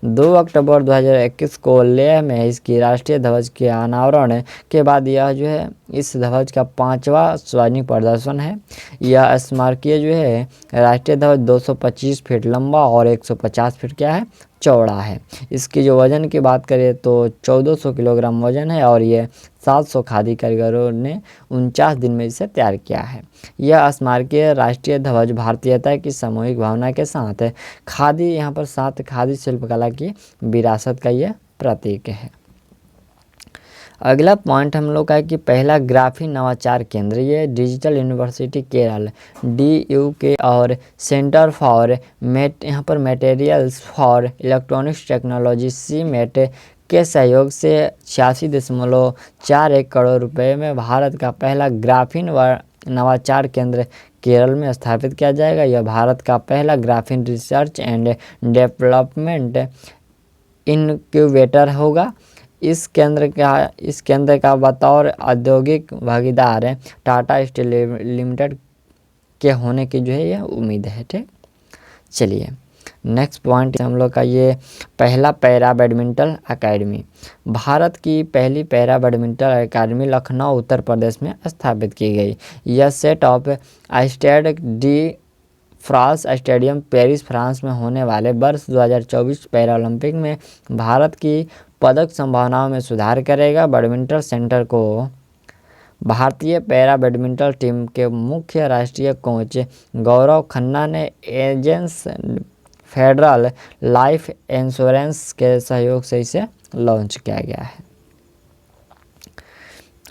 2 अक्टूबर 2021 को लेह में इसकी राष्ट्रीय ध्वज के अनावरण के बाद यह जो है इस ध्वज का 5वां सार्वजनिक प्रदर्शन है। यह स्मारकीय जो है राष्ट्रीय ध्वज 225 फीट लंबा और 150 फीट क्या है? चौड़ा है। इसकी जो वजन की बात करें तो 1400 किलोग्राम वजन है और ये 700 खादी कारीगरों ने 49 दिन में इसे तैयार किया है। यह स्मारकीय राष्ट्रीय ध्वज भारतीयता की सामूहिक भावना के साथ खादी, यहाँ पर साथ खादी शिल्पकला की विरासत का यह प्रतीक है। अगला पॉइंट हम लोग का है कि पहला ग्राफीन नवाचार केंद्र, ये डिजिटल यूनिवर्सिटी केरल DUK और सेंटर फॉर यहाँ पर materials for electronics technology CMET के सहयोग से 86.41 करोड़ रुपए में भारत का पहला ग्राफीन नवाचार केंद्र केरल में स्थापित किया जाएगा। यह भारत का पहला graphene research and development incubator होगा। इस केंद्र का बतौर औद्योगिक भागीदार टाटा स्टील लिमिटेड के होने की जो है यह उम्मीद है। ठीक, चलिए नेक्स्ट पॉइंट हम लोग का ये पहला पैरा बैडमिंटन अकेडमी। भारत की पहली para badminton academy Lucknow Uttar Pradesh में स्थापित की गई। यह set of Stade de France stadium Paris France में होने वाले वर्ष 2024 पैरा ओलंपिक में भारत की पदक संभावनाओं में सुधार करेगा। बैडमिंटन सेंटर को भारतीय पैरा बैडमिंटन टीम के मुख्य राष्ट्रीय कोच गौरव खन्ना ने एजेंस फेडरल लाइफ इंश्योरेंस के सहयोग से इसे लॉन्च किया गया है।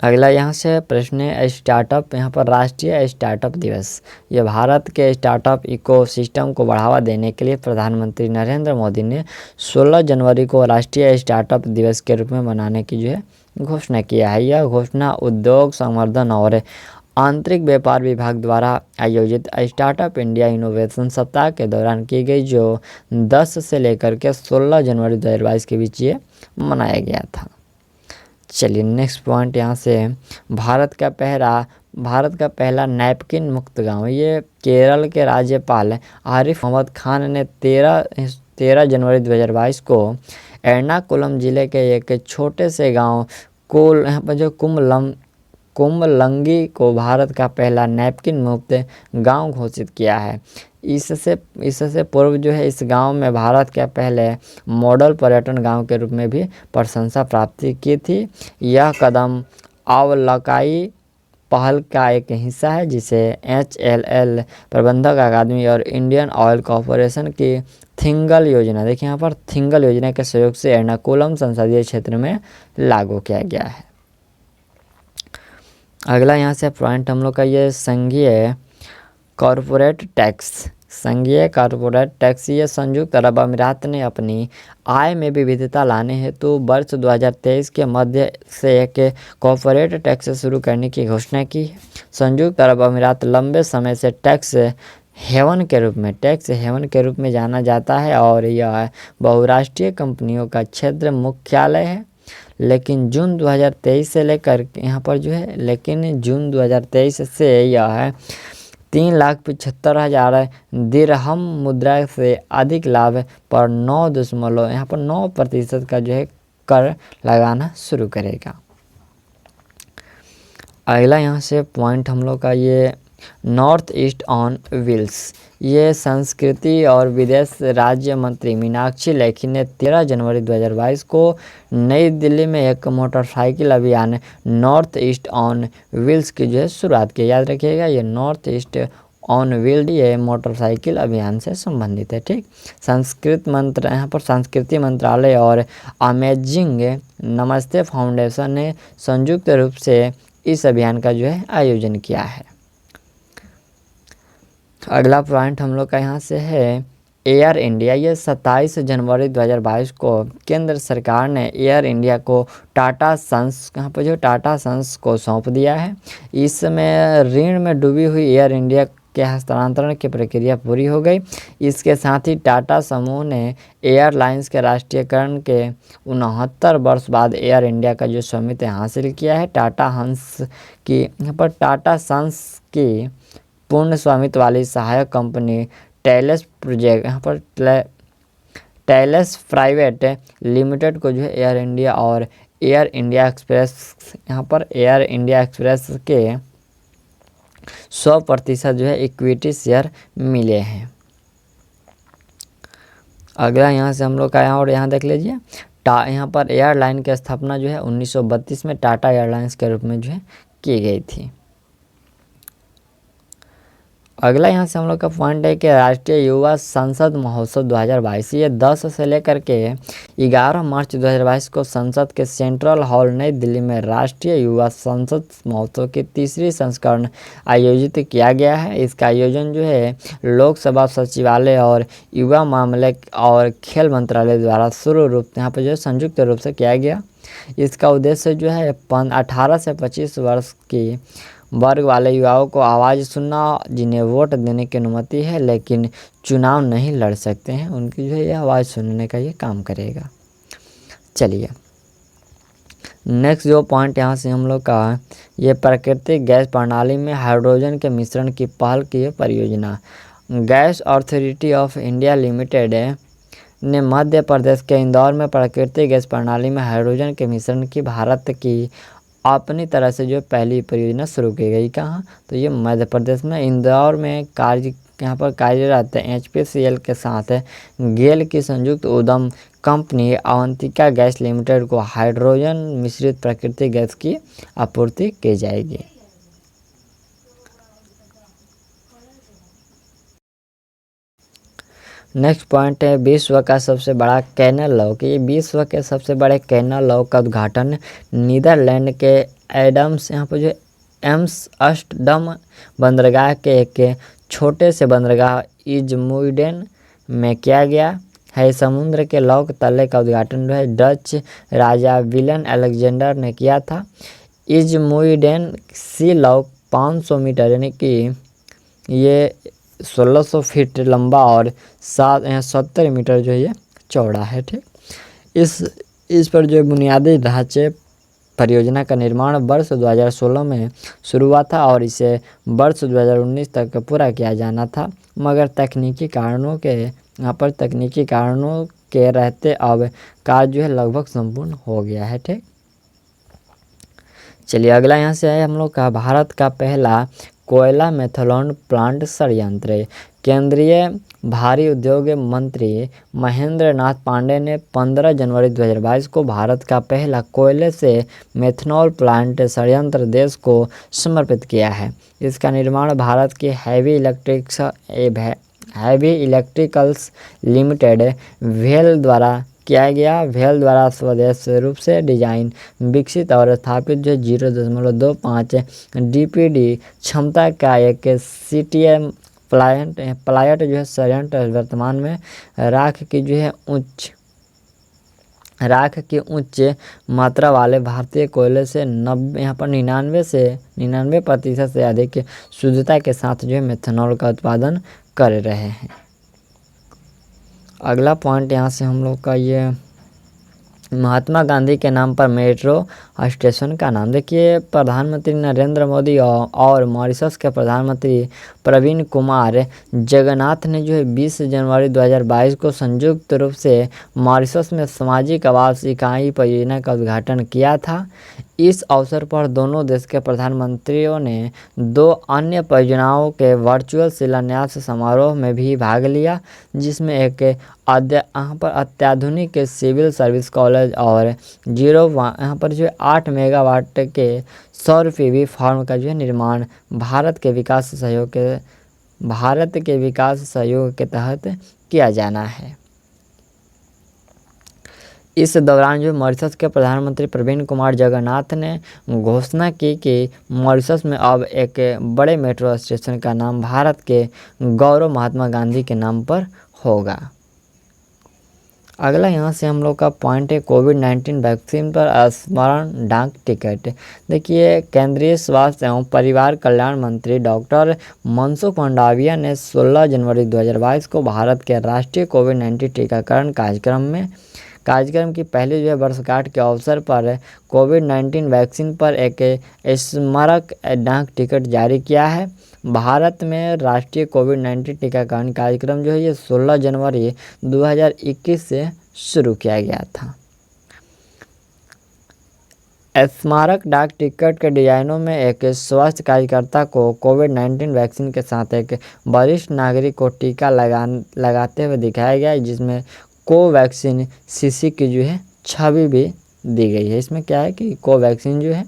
अगला यहाँ से प्रश्न है स्टार्टअप, यहाँ पर राष्ट्रीय स्टार्टअप दिवस। यह भारत के स्टार्टअप इकोसिस्टम को बढ़ावा देने के लिए प्रधानमंत्री नरेंद्र मोदी ने 16 जनवरी को राष्ट्रीय स्टार्टअप दिवस के रूप में मनाने की जो है घोषणा किया है। यह घोषणा उद्योग संवर्धन और आंतरिक व्यापार विभाग द्वारा आयोजित स्टार्टअप इंडिया इनोवेशन सप्ताह के दौरान की गई, जो 10 से लेकर के 16 जनवरी 2022 के बीच ये मनाया गया था। चलिए नेक्स्ट पॉइंट यहाँ से भारत का पहला नैपकिन मुक्त गांव। ये केरल के राज्यपाल आरिफ मोहम्मद खान ने 13 जनवरी 2022 को एर्नाकुलम जिले के एक छोटे से गांव यहाँ पर जो कुमलंगी को भारत का पहला नैपकिन मुक्त गांव घोषित किया है। इससे पूर्व जो है इस गांव में भारत के पहले मॉडल पर्यटन गांव के रूप में भी प्रशंसा प्राप्त की थी। यह कदम अवलकाई पहल का एक हिस्सा है जिसे HLL प्रबंधक अकादमी और इंडियन ऑयल कॉरपोरेशन की थिंगल योजना, देखिए यहाँ पर थिंगल योजना के सहयोग से एर्नाकुलम संसदीय क्षेत्र में लागू किया गया है। अगला यहाँ से पॉइंट हम लोग का ये संघीय कॉरपोरेट टैक्स। ये संयुक्त अरब अमीरात ने अपनी आय में विविधता लाने हेतु वर्ष 2023 के मध्य से एक कॉरपोरेट टैक्स शुरू करने की घोषणा की है। संयुक्त अरब अमीरात लंबे समय से टैक्स हेवन के रूप में जाना जाता है और यह बहुराष्ट्रीय कंपनियों का क्षेत्र मुख्यालय है। लेकिन जून 2023 से लेकर यहाँ पर जो है जून 2023 से यह 3,75,000 दिरहम मुद्रा से अधिक लाभ पर 9% का जो है कर लगाना शुरू करेगा। अगला यहाँ से पॉइंट हम लोग का ये नॉर्थ ईस्ट ऑन व्हील्स। ये संस्कृति और विदेश राज्य मंत्री मीनाक्षी लेखी ने 13 जनवरी 2022 को नई दिल्ली में एक मोटरसाइकिल अभियान नॉर्थ ईस्ट ऑन व्हील्स की जो है शुरुआत की। याद रखिएगा, ये नॉर्थ ईस्ट ऑन व्हील्ड ये मोटरसाइकिल अभियान से संबंधित है। ठीक, यहाँ पर संस्कृति मंत्रालय और अमेजिंग नमस्ते फाउंडेशन ने संयुक्त रूप से इस अभियान का जो है आयोजन किया है। अगला पॉइंट हम लोग का यहाँ से है एयर इंडिया। ये 27 जनवरी 2022 को केंद्र सरकार ने एयर इंडिया को टाटा सन्स टाटा सन्स को सौंप दिया है। इस समय ऋण में डूबी हुई एयर इंडिया के हस्तांतरण की प्रक्रिया पूरी हो गई। इसके साथ ही टाटा समूह ने एयरलाइंस के राष्ट्रीयकरण के 69 वर्ष बाद एयर इंडिया का जो स्वामित्व हासिल किया है। टाटा सन्स की पूर्ण स्वामित्व वाली सहायक कंपनी टैलेस प्राइवेट लिमिटेड को जो है एयर इंडिया और एयर इंडिया एक्सप्रेस के 100% जो है इक्विटी शेयर मिले हैं। अगला यहाँ से हम लोग का यहाँ देख लीजिए, यहाँ पर एयरलाइन की स्थापना जो है 1932 में टाटा एयरलाइंस के रूप में जो है की गई थी। अगला यहाँ से हम लोग का पॉइंट है कि राष्ट्रीय युवा संसद महोत्सव 2022 ये 10 से लेकर के 11 मार्च 2022 को संसद के सेंट्रल हॉल नई दिल्ली में राष्ट्रीय युवा संसद महोत्सव की तीसरी संस्करण आयोजित किया गया है। इसका आयोजन जो है लोकसभा सचिवालय और युवा मामले और खेल मंत्रालय द्वारा संयुक्त रूप से किया गया। इसका उद्देश्य जो है 18 से 25 वर्ष की वर्ग वाले युवाओं को आवाज़ सुनना, जिन्हें वोट देने की अनुमति है लेकिन चुनाव नहीं लड़ सकते हैं, उनकी जो है ये आवाज़ सुनने का ये काम करेगा। चलिए नेक्स्ट जो पॉइंट यहाँ से हम लोग का ये प्राकृतिक गैस प्रणाली में हाइड्रोजन के मिश्रण की पहल की परियोजना। Gas authority of India limited ने मध्य प्रदेश के इंदौर में प्राकृतिक गैस प्रणाली में हाइड्रोजन के मिश्रण की भारत की अपनी तरह से जो पहली परियोजना शुरू की गई। कहाँ? तो ये मध्य प्रदेश में इंदौर में कार्यरत HPCL के साथ गेल की संयुक्त उद्यम कंपनी अवंतिका गैस लिमिटेड को हाइड्रोजन मिश्रित प्राकृतिक गैस की आपूर्ति की जाएगी। नेक्स्ट पॉइंट है विश्व का सबसे बड़ा कैनल लॉक। ये विश्व के सबसे बड़े कैनल लॉक का उद्घाटन नीदरलैंड के एम्स्टर्डम बंदरगाह के एक छोटे से बंदरगाह इजमुइडेन में किया गया है। समुद्र के लॉक तले का उद्घाटन जो है डच राजा विलन अलेक्जेंडर ने किया था। इजमुइडेन सी लॉक 500 मीटर यानी कि ये 1600 फीट लंबा और 70 मीटर जो है ये चौड़ा है। ठीक, इस पर जो बुनियादी ढांचे परियोजना का निर्माण वर्ष 2016 में शुरू हुआ था और इसे वर्ष 2019 तक पूरा किया जाना था, मगर तकनीकी कारणों के रहते अब कार्य जो है लगभग संपूर्ण हो गया है। ठीक, चलिए अगला यहाँ से है हम लोग का भारत का पहला कोयला मेथनॉल प्लांट संयंत्र। केंद्रीय भारी उद्योग मंत्री महेंद्र नाथ पांडे ने 15 जनवरी 2022 को भारत का पहला कोयले से मेथनॉल प्लांट संयंत्र देश को समर्पित किया है। इसका निर्माण भारत की हैवी इलेक्ट्रिकल्स लिमिटेड वेल द्वारा किया गया। वेल द्वारा स्वदेशी रूप से डिजाइन विकसित और स्थापित जो 0.25 DPD क्षमता का एक CTM प्लांट जो है संयंत्र वर्तमान में राख की उच्च मात्रा वाले भारतीय कोयले से 99% से अधिक शुद्धता के साथ जो है मेथनॉल का उत्पादन कर रहे हैं। अगला पॉइंट यहाँ से हम लोग का ये महात्मा गांधी के नाम पर मेट्रो स्टेशन का नाम। देखिए प्रधानमंत्री नरेंद्र मोदी और मॉरिशस के प्रधानमंत्री प्रवीण कुमार जगन्नाथ ने जो है 20 जनवरी 2022 को संयुक्त रूप से मॉरिशस में सामाजिक आवास इकाई परियोजना का उद्घाटन किया था। इस अवसर पर दोनों देश के प्रधानमंत्रियों ने 2 अन्य परियोजनाओं के वर्चुअल शिलान्यास समारोह में भी भाग लिया, जिसमें एक यहाँ पर अत्याधुनिक सिविल सर्विस कॉलेज और यहाँ पर जो 8 मेगावाट के सौर पीवी फार्म का जो है निर्माण भारत के विकास सहयोग के तहत किया जाना है। इस दौरान जो मॉरिशस के प्रधानमंत्री प्रवीण कुमार जगन्नाथ ने घोषणा की कि मॉरिशस में अब एक बड़े मेट्रो स्टेशन का नाम भारत के गौरव महात्मा गांधी के नाम पर होगा। अगला यहाँ से हम लोग का पॉइंट है कोविड-19 वैक्सीन पर स्मरण डाक टिकट। देखिए, केंद्रीय स्वास्थ्य एवं परिवार कल्याण मंत्री डॉक्टर मनसुख मंडाविया ने 16 जनवरी 2022 को भारत के राष्ट्रीय कोविड-19 टीकाकरण कार्यक्रम की पहली जो है वर्षगांठ के अवसर पर कोविड-19 वैक्सीन पर एक स्मारक डाक टिकट जारी किया है। भारत में राष्ट्रीय कोविड-19 टीकाकरण कार्यक्रम जो है ये 16 जनवरी 2021 से शुरू किया गया था। स्मारक डाक टिकट के डिजाइनों में एक स्वास्थ्य कार्यकर्ता को कोविड-19 वैक्सीन के साथ एक वरिष्ठ नागरिक को टीका लगाते हुए दिखाया गया है, जिसमें कोवैक्सीन शीशी की जो है छवि भी दी गई है। इसमें क्या है कि कोवैक्सीन जो है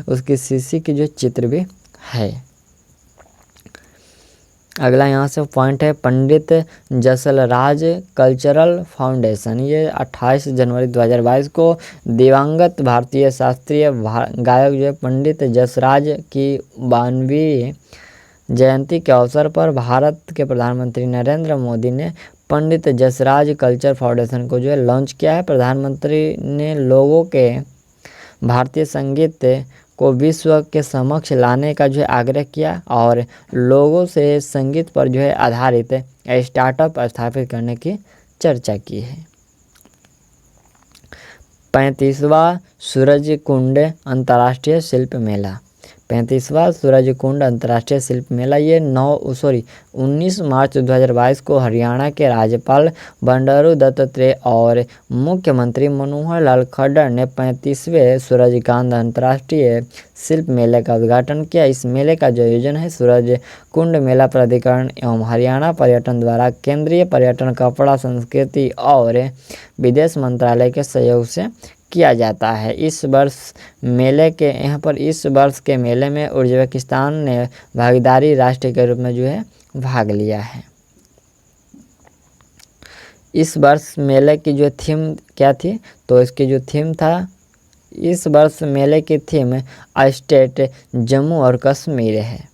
उसकी शीशी की जो चित्र भी है। अगला यहाँ से पॉइंट है पंडित जसराज कल्चरल फाउंडेशन। ये 28 जनवरी 2022 को दिवंगत भारतीय शास्त्रीय गायक जो है पंडित जसराज की 92वीं जयंती के अवसर पर भारत के प्रधानमंत्री नरेंद्र मोदी ने पंडित जसराज कल्चर फाउंडेशन को जो है लॉन्च किया है। प्रधानमंत्री ने लोगों के भारतीय संगीत को विश्व के समक्ष लाने का जो है आग्रह किया और लोगों से संगीत पर जो है आधारित स्टार्टअप स्थापित करने की चर्चा की है। 35वां सूरजकुंड अंतर्राष्ट्रीय शिल्प मेला। 35वां सूरजकुंड अंतर्राष्ट्रीय शिल्प मेला ये 19 मार्च 2022 को हरियाणा के राज्यपाल बंडारू दत्तात्रेय और मुख्यमंत्री मनोहर लाल खट्टर ने 35वें सूरजकुंड अंतर्राष्ट्रीय शिल्प मेले का उद्घाटन किया। इस मेले का जो आयोजन है सूरजकुंड मेला प्राधिकरण एवं हरियाणा पर्यटन द्वारा केंद्रीय पर्यटन, कपड़ा, संस्कृति और विदेश मंत्रालय के सहयोग से किया जाता है। इस वर्ष के मेले में उज्बेकिस्तान ने भागीदारी राष्ट्र के रूप में जो है भाग लिया है। इस वर्ष मेले की जो थीम क्या थी, तो इसकी जो थीम था, इस वर्ष मेले की थीम स्टेट जम्मू और कश्मीर है।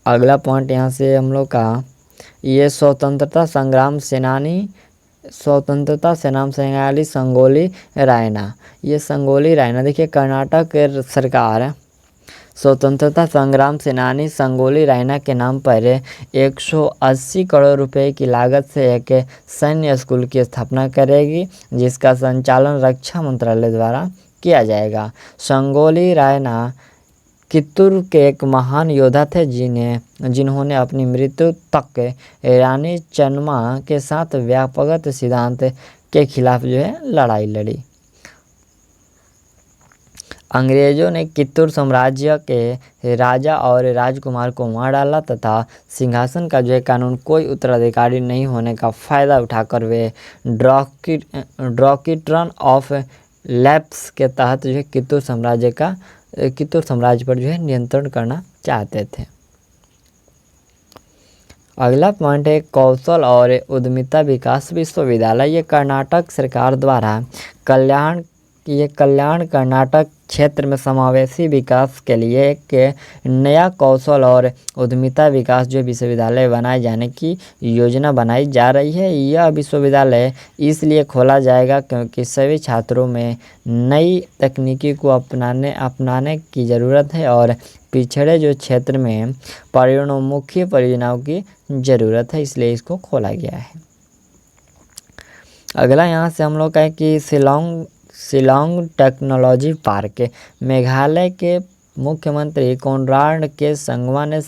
अगला पॉइंट यहाँ से हम लोग का ये स्वतंत्रता सेनानी संगोली रायना। ये संगोली रायना देखिए कर्नाटक के सरकार स्वतंत्रता संग्राम सेनानी संगोली रायना के नाम पर 180 करोड़ रुपए की लागत से एक सैन्य स्कूल की स्थापना करेगी, जिसका संचालन रक्षा मंत्रालय द्वारा किया जाएगा। संगोली रायना कित्तूर के एक महान योद्धा थे जिन्होंने अपनी मृत्यु तक रानी चन्मा के साथ व्यापक सिद्धांत के खिलाफ जो है लड़ाई लड़ी। अंग्रेजों ने कित्तूर साम्राज्य के राजा और राजकुमार को मार डाला तथा सिंहासन का जो है कानून कोई उत्तराधिकारी नहीं होने का फ़ायदा उठाकर वे डॉक्ट्रिन ऑफ लैप्स के तहत जो है कित्तूर साम्राज्य पर जो है नियंत्रण करना चाहते थे। अगला पॉइंट है कौशल और उद्यमिता विकास विश्वविद्यालय। ये कर्नाटक सरकार द्वारा कल्याण कर्नाटक क्षेत्र में समावेशी विकास के लिए एक नया कौशल और उद्यमिता विकास जो विश्वविद्यालय बनाए जाने की योजना बनाई जा रही है। यह विश्वविद्यालय इसलिए खोला जाएगा क्योंकि सभी छात्रों में नई तकनीकी को अपनाने की ज़रूरत है और पिछड़े जो क्षेत्र में परियोन्मुखी परियोजनाओं की ज़रूरत है, इसलिए इसको खोला गया है। अगला यहाँ से हम लोग का है कि शिलांग टेक्नोलॉजी पार्क। मेघालय के मुख्यमंत्री कोनराड के संगमा ने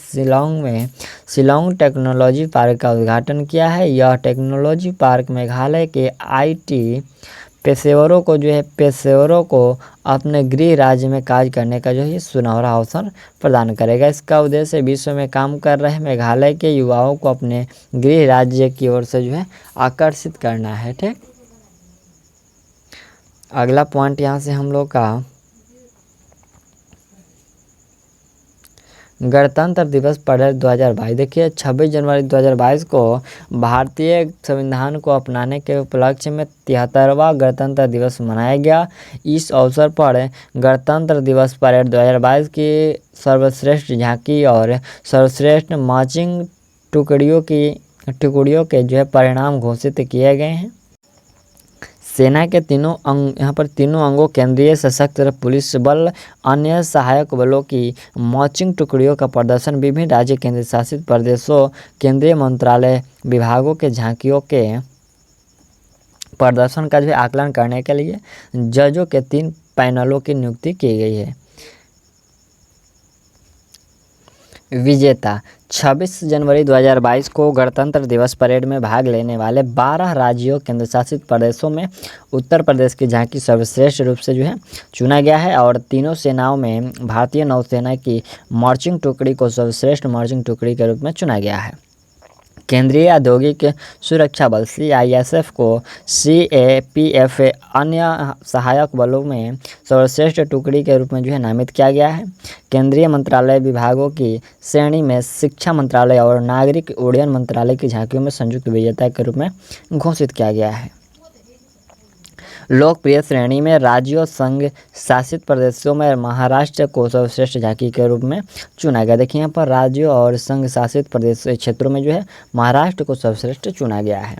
शिलांग टेक्नोलॉजी पार्क का उद्घाटन किया है। यह टेक्नोलॉजी पार्क मेघालय के IT पेशेवरों को अपने गृह राज्य में कार्य करने का जो है ये सुनहरा अवसर प्रदान करेगा। इसका उद्देश्य विश्व में काम कर रहे मेघालय के युवाओं को अपने गृह राज्य की ओर से जो है आकर्षित करना है। ठीक, अगला पॉइंट यहाँ से हम लोग का गणतंत्र दिवस परेड 2022। देखिए 26 जनवरी 2022 को भारतीय संविधान को अपनाने के उपलक्ष्य में 73वां गणतंत्र दिवस मनाया गया। इस अवसर पर गणतंत्र दिवस परेड 2022 की सर्वश्रेष्ठ झांकी और सर्वश्रेष्ठ मार्चिंग टुकड़ियों के जो है परिणाम घोषित किए गए हैं। सेना के यहाँ पर तीनों अंगों केंद्रीय सशस्त्र पुलिस बल, अन्य सहायक बलों की मार्चिंग टुकड़ियों का प्रदर्शन, विभिन्न राज्य केंद्र शासित प्रदेशों, केंद्रीय मंत्रालय, विभागों के झांकियों के प्रदर्शन का जो है आकलन करने के लिए जजों के 3 पैनलों की नियुक्ति की गई है। विजेता 26 जनवरी 2022 को गणतंत्र दिवस परेड में भाग लेने वाले 12 राज्यों केंद्र शासित प्रदेशों में उत्तर प्रदेश की झांकी सर्वश्रेष्ठ रूप से जो है चुना गया है और तीनों सेनाओं में भारतीय नौसेना की मार्चिंग टुकड़ी को सर्वश्रेष्ठ मार्चिंग टुकड़ी के रूप में चुना गया है। केंद्रीय औद्योगिक सुरक्षा बल CISF को CAPF अन्य सहायक बलों में सर्वश्रेष्ठ टुकड़ी के रूप में जो है नामित किया गया है। केंद्रीय मंत्रालय विभागों की श्रेणी में शिक्षा मंत्रालय और नागरिक उड्डयन मंत्रालय की झांकियों में संयुक्त विजेता के रूप में घोषित किया गया है। लोकप्रिय श्रेणी में राज्यों संघ शासित प्रदेशों में महाराष्ट्र को सर्वश्रेष्ठ झांकी के रूप में चुना गया। देखिए यहाँ पर राज्यों और संघ शासित प्रदेश क्षेत्रों में जो है महाराष्ट्र को सर्वश्रेष्ठ चुना गया है।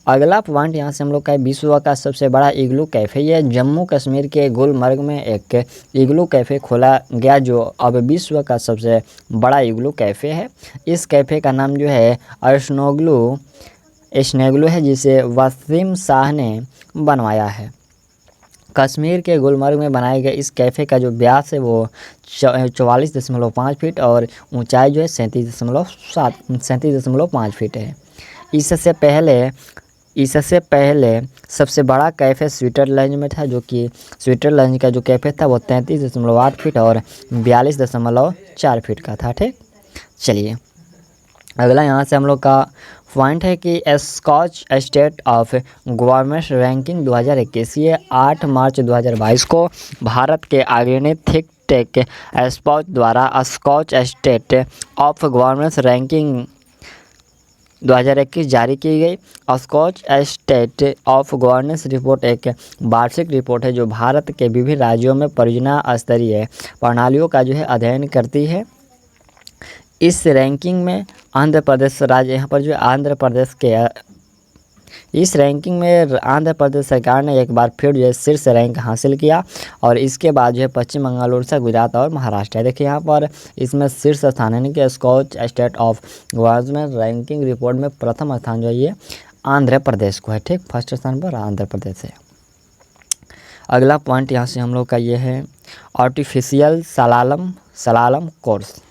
अगला पॉइंट यहाँ से हम लोग का विश्व का सबसे बड़ा इग्लू कैफ़े। ये जम्मू कश्मीर के गुलमर्ग में एक इग्लू कैफ़े खोला गया जो अब विश्व का सबसे बड़ा इग्लू कैफ़े है। इस कैफ़े का नाम जो है स्नेगलू है, जिसे वसीम शाह ने बनवाया है। कश्मीर के गुलमर्ग में बनाए गए इस कैफ़े का जो व्यास है वो 44.5 फीट और ऊंचाई जो है 37.5 फीट है। इससे पहले सबसे बड़ा कैफ़े स्विट्ज़रलैंड में था, जो कि स्विट्ज़रलैंड का जो कैफ़े था वो 33.8 फीट और 42.4 फीट का था। ठीक, चलिए अगला यहाँ से हम लोग का पॉइंट है कि Skoch state of government ranking 2021। ये 8 मार्च 2022 को भारत के अग्रणी थिंक टेक स्पॉच द्वारा Skoch state of government ranking 2021 जारी की गई। Skoch state of governance report एक वार्षिक रिपोर्ट है जो भारत के विभिन्न राज्यों में परियोजना स्तरीय प्रणालियों का जो है अध्ययन करती है। इस रैंकिंग में आंध्र प्रदेश राज्य यहाँ पर जो आंध्र प्रदेश के इस रैंकिंग में आंध्र प्रदेश सरकार ने एक बार फिर जो है शीर्ष रैंक हासिल किया और इसके बाद जो है पश्चिम बंगाल, उड़ीसा, गुजरात और महाराष्ट्र है। देखिए यहाँ पर इसमें शीर्ष स्थान है कि Skoch state of government ranking report में प्रथम स्थान जो है ये आंध्र प्रदेश को है। ठीक, फर्स्ट स्थान पर आंध्र प्रदेश है। अगला पॉइंट यहाँ से हम लोग का ये है artificial slalom course.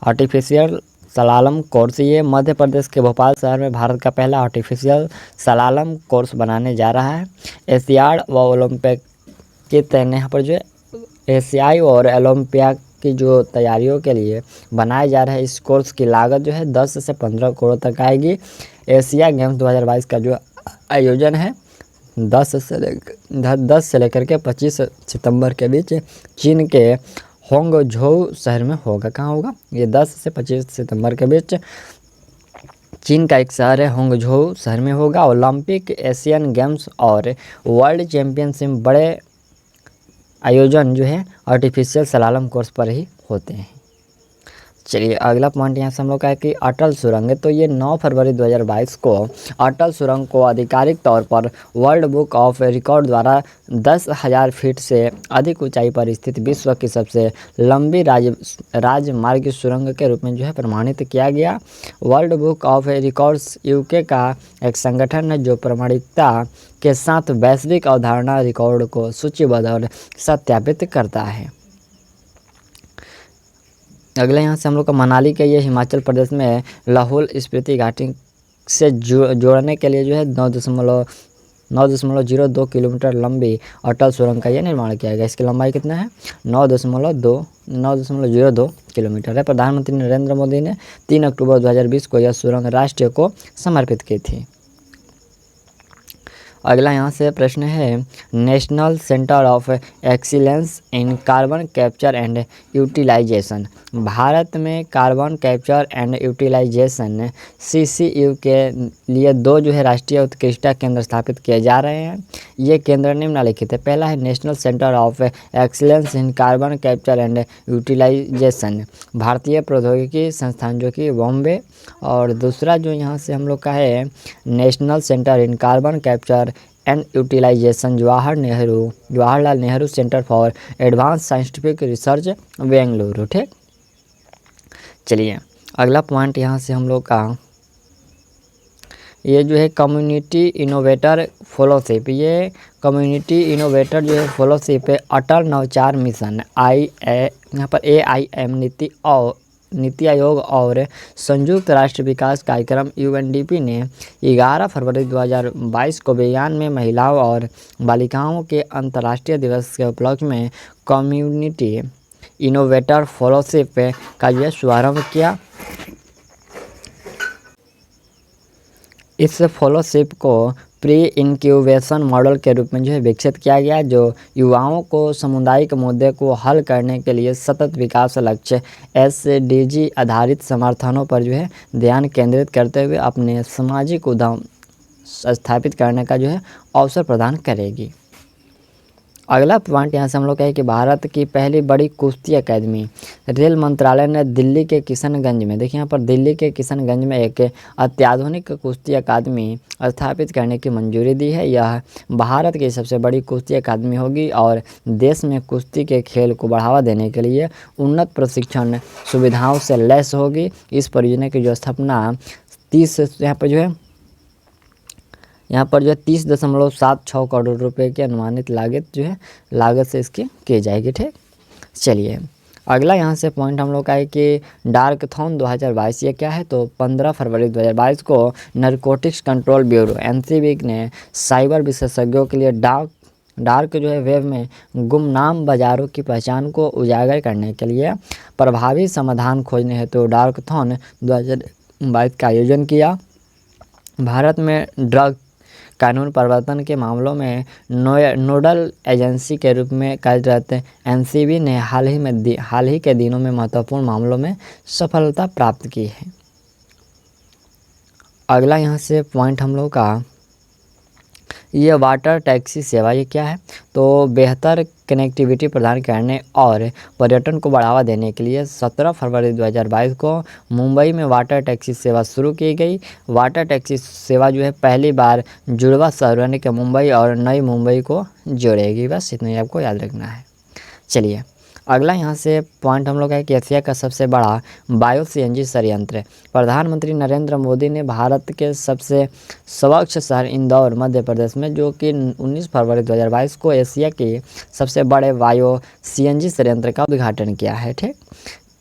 Artificial slalom course ये मध्य प्रदेश के भोपाल शहर में भारत का पहला आर्टिफिशियल सलालम कोर्स बनाने जा रहा है। एशियाड व ओलंपिक के तैयारी यहाँ पर जो है एशियाई और ओलंपिया की जो तैयारियों के लिए बनाए जा रहे हैं इस कोर्स की लागत जो है 10 से 15 करोड़ तक आएगी। एशिया गेम्स 2022 का जो आयोजन है 10 से लेकर के 25 सितंबर के बीच चीन के होंगझोउ शहर में होगा। कहाँ होगा ये? 10 से 25 सितंबर के बीच चीन का एक शहर है होंगझोउ शहर में होगा। ओलंपिक, एशियन गेम्स और वर्ल्ड चैम्पियनशिप बड़े आयोजन जो है आर्टिफिशियल सलालम कोर्स पर ही होते हैं। चलिए अगला पॉइंट यहाँ से हम लोग का है कि अटल सुरंग है। तो ये 9 फरवरी 2022 को अटल सुरंग को आधिकारिक तौर पर वर्ल्ड बुक ऑफ रिकॉर्ड द्वारा 10,000 फीट से अधिक ऊंचाई पर स्थित विश्व की सबसे लंबी राजमार्ग सुरंग के रूप में जो है प्रमाणित किया गया। World book of records UK का एक संगठन है जो प्रामाणिकता के साथ वैश्विक अवधारणा रिकॉर्ड को सूचीबद्ध और सत्यापित करता है। अगले यहाँ से हम लोग का मनाली के ये हिमाचल प्रदेश में लाहौल स्पीति घाटी से जोड़ने के लिए जो है 9.02 किलोमीटर लंबी अटल सुरंग का यह निर्माण किया गया। इसकी लंबाई कितना है? 9.02 किलोमीटर है। प्रधानमंत्री नरेंद्र मोदी ने 3 अक्टूबर 2020 को यह सुरंग राष्ट्र को समर्पित की थी। अगला यहाँ से प्रश्न है, national centre of excellence in carbon capture and utilisation. Bharat में carbon capture and utilisation CCU के लिए 2 जो है राष्ट्रीय उत्कृष्टता केंद्र स्थापित किए जा रहे हैं। ये केंद्र निम्नलिखित है। पहला है national centre of excellence in carbon capture and utilisation, भारतीय प्रौद्योगिकी संस्थान जो कि बॉम्बे। और दूसरा जो यहाँ से हम लोग का है, national centre in carbon capture and utilisation, Jawaharlal Nehru centre for advance scientific research, Bengaluru. ठीक, चलिए अगला पॉइंट यहाँ से हम लोग का ये जो है कम्युनिटी इनोवेटर फेलोशिप। ये कम्युनिटी इनोवेटर जो है फेलोशिप है अटल नवचार मिशन यहाँ पर AIM नीति आयोग और संयुक्त राष्ट्र विकास कार्यक्रम UNDP ने 11 फरवरी 2022 को विज्ञान में महिलाओं और बालिकाओं के अंतर्राष्ट्रीय दिवस के उपलक्ष्य में कम्युनिटी इनोवेटर फेलोशिप का यह शुभारंभ किया। इस फेलोशिप को प्री इंक्यूबेशन मॉडल के रूप में जो है विकसित किया गया, जो युवाओं को सामुदायिक मुद्दे को हल करने के लिए सतत विकास लक्ष्य SDG आधारित समर्थनों पर जो है ध्यान केंद्रित करते हुए अपने सामाजिक उद्यम स्थापित करने का जो है अवसर प्रदान करेगी। अगला पॉइंट यहाँ से हम लोग कहें कि भारत की पहली बड़ी कुश्ती अकादमी, रेल मंत्रालय ने दिल्ली के किशनगंज में, देखिए यहाँ पर दिल्ली के किशनगंज में एक अत्याधुनिक कुश्ती अकादमी स्थापित करने की मंजूरी दी है। यह भारत की सबसे बड़ी कुश्ती अकादमी होगी और देश में कुश्ती के खेल को बढ़ावा देने के लिए उन्नत प्रशिक्षण सुविधाओं से लैस होगी। इस परियोजना की जो स्थापना 30.76 करोड़ रुपए की अनुमानित लागत से इसकी की जाएगी। ठीक, चलिए अगला यहाँ से पॉइंट हम लोग का है कि डार्कथॉन 2022 ये क्या है? तो 15 फरवरी 2022 को नारकोटिक्स कंट्रोल ब्यूरो NCB ने साइबर विशेषज्ञों के लिए डार्क जो है वेब में गुमनाम बाजारों की पहचान को उजागर करने के लिए प्रभावी समाधान खोजने हेतु डार्कथॉन 2022 का आयोजन किया। भारत में ड्रग कानून प्रवर्तन के मामलों में नोडल एजेंसी के रूप में कार्यरत NCB ने हाल ही के दिनों में महत्वपूर्ण मामलों में सफलता प्राप्त की है। अगला यहाँ से पॉइंट हम लोग का ये वाटर टैक्सी सेवा ये क्या है? तो बेहतर कनेक्टिविटी प्रदान करने और पर्यटन को बढ़ावा देने के लिए 17 फरवरी 2022 को मुंबई में वाटर टैक्सी सेवा शुरू की गई। वाटर टैक्सी सेवा जो है पहली बार जुड़वा शहर यानी कि मुंबई और नई मुंबई को जोड़ेगी। बस इतना ही आपको याद रखना है। चलिए अगला यहाँ से पॉइंट हम लोग है कि एशिया का सबसे बड़ा बायो CNG संयंत्र। प्रधानमंत्री नरेंद्र मोदी ने भारत के सबसे स्वच्छ शहर इंदौर मध्य प्रदेश में, जो कि 19 फरवरी 2022 को एशिया के सबसे बड़े बायो CNG संयंत्र का उद्घाटन किया है। ठीक,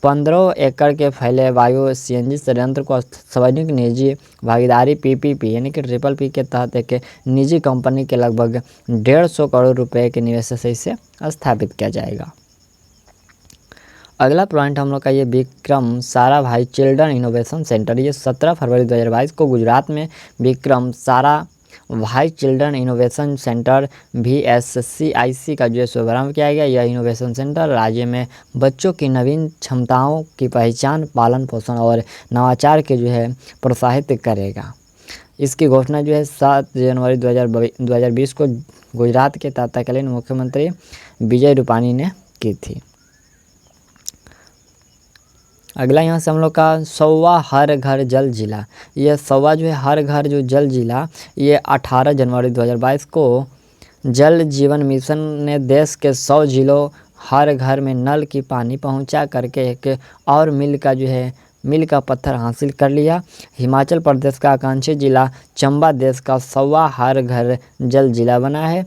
15 एकड़ के फैले बायो CNG संयंत्र को सार्वजनिक निजी भागीदारी PPP यानी कि PPP के तहत एक निजी कंपनी के लगभग 150 करोड़ रुपए के निवेश से इसे स्थापित किया जाएगा। अगला पॉइंट हम लोग का ये Vikram Sarabhai children innovation centre, ये 17 फरवरी 2022 को गुजरात में Vikram Sarabhai children innovation centre VSCIC का जो शुभारंभ किया गया। यह इनोवेशन सेंटर राज्य में बच्चों की नवीन क्षमताओं की पहचान, पालन पोषण और नवाचार के जो है प्रोत्साहित करेगा। इसकी घोषणा जो है 7 जनवरी 2020 को गुजरात के तत्कालीन मुख्यमंत्री विजय रूपानी ने की थी। अगला यहाँ से हम लोग का सौवा हर घर जल जिला, ये सौवा जो है हर घर जो जल जिला, ये 18 जनवरी 2022 को जल जीवन मिशन ने देश के 100 जिलों हर घर में नल की पानी पहुँचा करके एक और मील का पत्थर हासिल कर लिया। हिमाचल प्रदेश का आकांक्षी जिला चंबा देश का सौवा हर घर जल जिला बना है।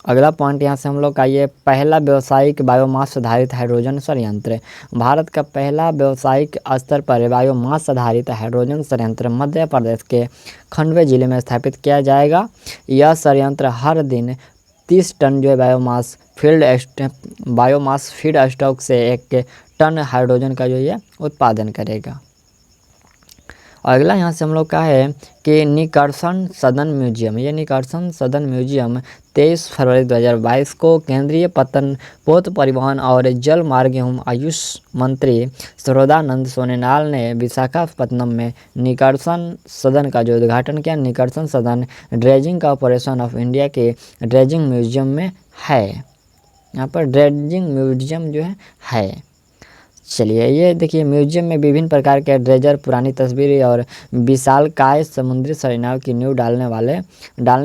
अगला पॉइंट यहाँ से हम लोग का ये पहला व्यावसायिक बायोमास आधारित हाइड्रोजन संयंत्र। भारत का पहला व्यावसायिक स्तर पर बायोमास आधारित हाइड्रोजन संयंत्र मध्य प्रदेश के खंडवा जिले में स्थापित किया जाएगा। यह संयंत्र हर दिन 30 टन जो है बायोमास फीड स्टॉक से 1 टन हाइड्रोजन का जो ये उत्पादन करेगा। अगला यहाँ से हम लोग का है कि निकर्षण सदन म्यूजियम। ये निकर्षण सदन म्यूजियम 23 फरवरी 2022 को केंद्रीय पोत परिवहन और जल मार्ग एवं आयुष मंत्री सर्बानंद सोनोवाल ने विशाखापत्तनम में निकर्षण सदन का जो उद्घाटन किया। निकर्षण सदन ड्रेजिंग कॉरपोरेशन ऑफ इंडिया के ड्रेजिंग म्यूजियम में है। यहाँ पर ड्रेजिंग म्यूजियम जो है। चलिए ये देखिए, म्यूजियम में विभिन्न प्रकार के ड्रेजर, पुरानी तस्वीरें और विशालकाय समुद्री संरचनाओं की नींव डालने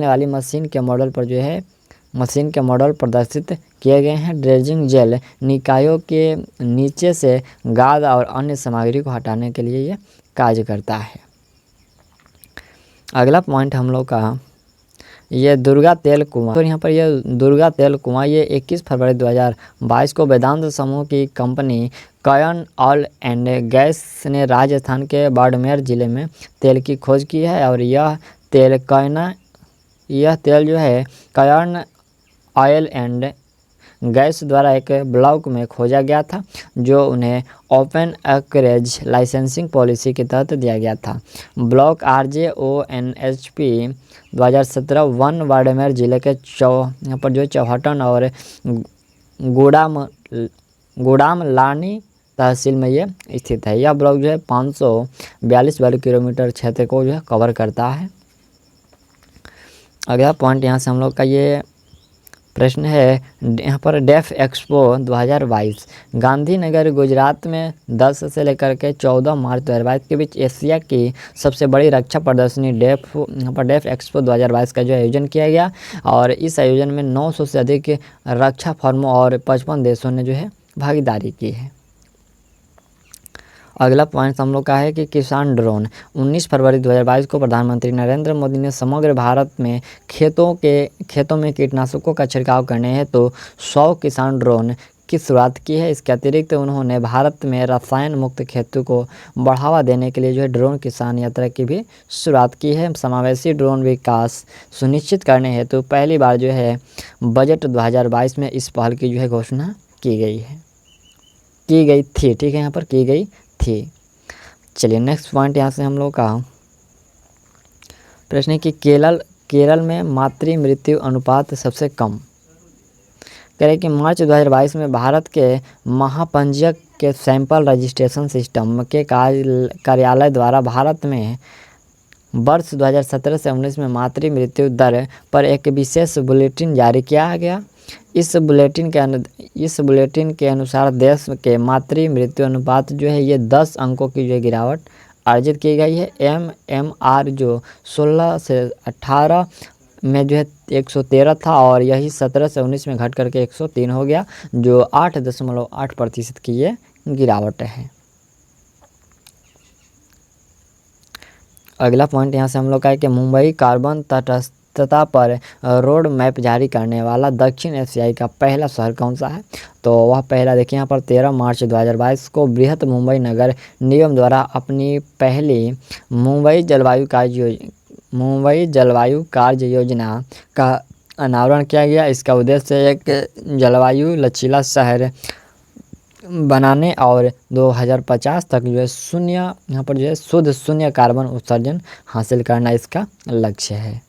वाली मशीन के मॉडल प्रदर्शित किए गए हैं। ड्रेजिंग जेल निकायों के नीचे से गाद और अन्य सामग्री को हटाने के लिए ये कार्य करता है। अगला पॉइंट हम लोग का ये दुर्गा तेल कुआं। तो यहाँ पर ये दुर्गा तेल कुआं ये 21 फरवरी 2022 को वेदांत समूह की कंपनी कयन ऑयल एंड गैस ने राजस्थान के बाड़मेर जिले में तेल की खोज की है। और यह तेल जो है कयन ऑयल एंड गैस द्वारा एक ब्लॉक में खोजा गया था, जो उन्हें ओपन एक्रेज लाइसेंसिंग पॉलिसी के तहत दिया गया था। ब्लॉक RJONHP 2017 वन बाड़मेर जिले के यहाँ पर जो चौहटन और गुड़ाम लानी तहसील में ये स्थित है। यह ब्लॉक जो है 542 वर्ग किलोमीटर क्षेत्र को जो है कवर करता है। अगला पॉइंट यहाँ से हम लोग का ये प्रश्न है, यहाँ पर डेफ एक्सपो 2022 गांधीनगर गुजरात में 10 से लेकर के 14 मार्च 2022 के बीच एशिया की सबसे बड़ी रक्षा प्रदर्शनी डेफ एक्सपो 2022 का जो आयोजन किया गया। और इस आयोजन में 900 से अधिक रक्षा फर्मों और 55 देशों ने जो है भागीदारी की है। अगला पॉइंट हम लोग का है कि किसान ड्रोन। 19 फरवरी 2022 को प्रधानमंत्री नरेंद्र मोदी ने समग्र भारत में खेतों में कीटनाशकों का छिड़काव करने हेतु तो 100 किसान ड्रोन की शुरुआत की है। इसके अतिरिक्त उन्होंने भारत में रसायन मुक्त खेती को बढ़ावा देने के लिए जो है ड्रोन किसान यात्रा की भी शुरुआत की है। समावेशी ड्रोन विकास सुनिश्चित करने हेतु पहली बार जो है बजट 2022 में इस पहल की जो है घोषणा की गई थी। ठीक है, यहाँ पर की गई थी। चलिए नेक्स्ट पॉइंट यहाँ से हम लोग का प्रश्न है कि केरल में मातृ मृत्यु अनुपात सबसे कम। कह रहे कि मार्च 2022 में भारत के महापंजीयक के सैंपल रजिस्ट्रेशन सिस्टम के कार्यालय द्वारा भारत में वर्ष 2017 से 19 में मातृ मृत्यु दर पर एक विशेष बुलेटिन जारी किया गया। इस बुलेटिन के अनुसार देश के मातृ मृत्यु अनुपात जो है ये 10 अंकों की जो गिरावट अर्जित की गई है। MMR जो 16 से 18 में जो है 113 था और यही 17 से 19 में घट करके 103 हो गया, जो 8.8% की ये गिरावट है। अगला पॉइंट यहाँ से हम लोग का है कि मुंबई कार्बन तटस्थता पर रोड मैप जारी करने वाला दक्षिण एशियाई का पहला शहर कौन सा है। तो वह पहला देखिए यहाँ पर 13 मार्च 2022 को बृहत मुंबई नगर निगम द्वारा अपनी पहली मुंबई जलवायु कार्य योजना का अनावरण किया गया। इसका उद्देश्य एक जलवायु लचीला शहर बनाने और 2050 तक जो है यहाँ पर जो है शुद्ध शून्य कार्बन उत्सर्जन हासिल करना इसका लक्ष्य है।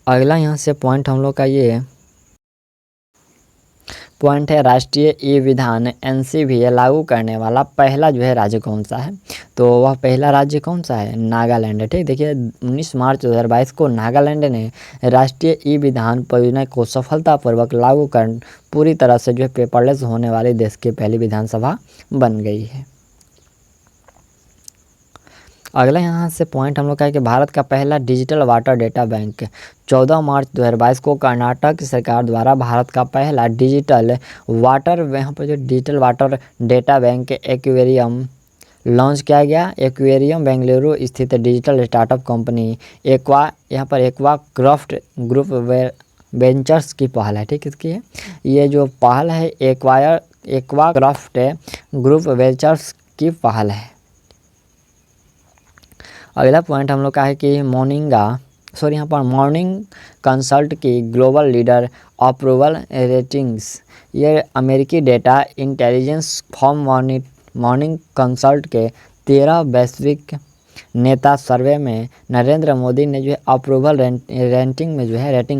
अगला यहाँ से पॉइंट हम लोग का ये पॉइंट है, राष्ट्रीय ई-विधान NCVA लागू करने वाला पहला जो है राज्य कौन सा है। तो वह पहला राज्य कौन सा है, नागालैंड है। ठीक, देखिए 19 मार्च 2022 को नागालैंड ने राष्ट्रीय ई-विधान परियोजना को सफलतापूर्वक लागू कर पूरी तरह से जो है पेपरलेस होने वाली देश की पहली विधानसभा बन गई है। अगला यहाँ से पॉइंट हम लोग का है कि भारत का पहला डिजिटल वाटर डेटा बैंक 14 मार्च 2022 को कर्नाटक सरकार द्वारा भारत का पहला डिजिटल वाटर यहाँ पर जो digital water data bank aquarium launch किया गया। एक्वेरियम बेंगलुरु स्थित डिजिटल स्टार्टअप कंपनी यहाँ पर एक्वा क्राफ्ट ग्रुप वेंचर्स की पहल है, ठीक है। इसकी है ये जो पहल है एक्वा क्राफ्ट ग्रुप वेंचर्स की पहल है। अगला पॉइंट हम लोग का है कि यहाँ पर मॉर्निंग कंसल्ट की ग्लोबल लीडर अप्रूवल रेटिंग्स। ये अमेरिकी data intelligence firm morning consult के 13 वैश्विक नेता सर्वे में नरेंद्र मोदी ने जो है अप्रूवल रेटिंग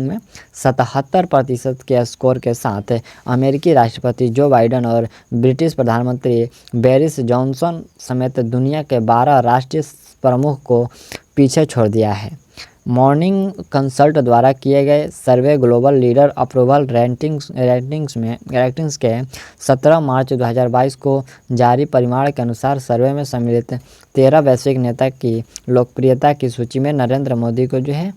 में 77% के स्कोर के साथ अमेरिकी राष्ट्रपति जो बाइडेन और ब्रिटिश प्रधानमंत्री बोरिस जॉनसन समेत दुनिया के 12 राष्ट्रीय प्रमुख को पीछे छोड़ दिया है। मॉर्निंग कंसल्ट द्वारा किए गए सर्वे ग्लोबल लीडर अप्रूवल रैंकिंग्स के 17 मार्च 2022 को जारी परिणाम के अनुसार सर्वे में सम्मिलित 13 वैश्विक नेता की लोकप्रियता की सूची में नरेंद्र मोदी को जो है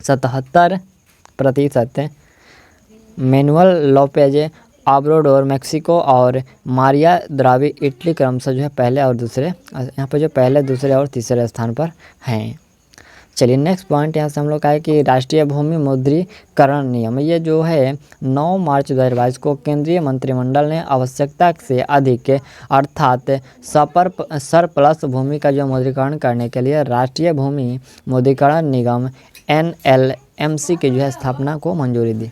77%, मैनुअल लोपेज ऑब्राडोर मेक्सिको और मारिया द्रावी इटली क्रमशः जो है पहले और दूसरे, यहाँ पर जो पहले, दूसरे और तीसरे स्थान पर हैं। चलिए नेक्स्ट पॉइंट यहाँ से हम लोग का है कि राष्ट्रीय भूमि मुद्रीकरण नियम, ये जो है 9 मार्च 2022 को केंद्रीय मंत्रिमंडल ने आवश्यकता से अधिक अर्थात सरप्लस भूमि का जो मुद्रीकरण करने के लिए राष्ट्रीय भूमि मुद्रीकरण निगम NLMC की जो है स्थापना को मंजूरी दी।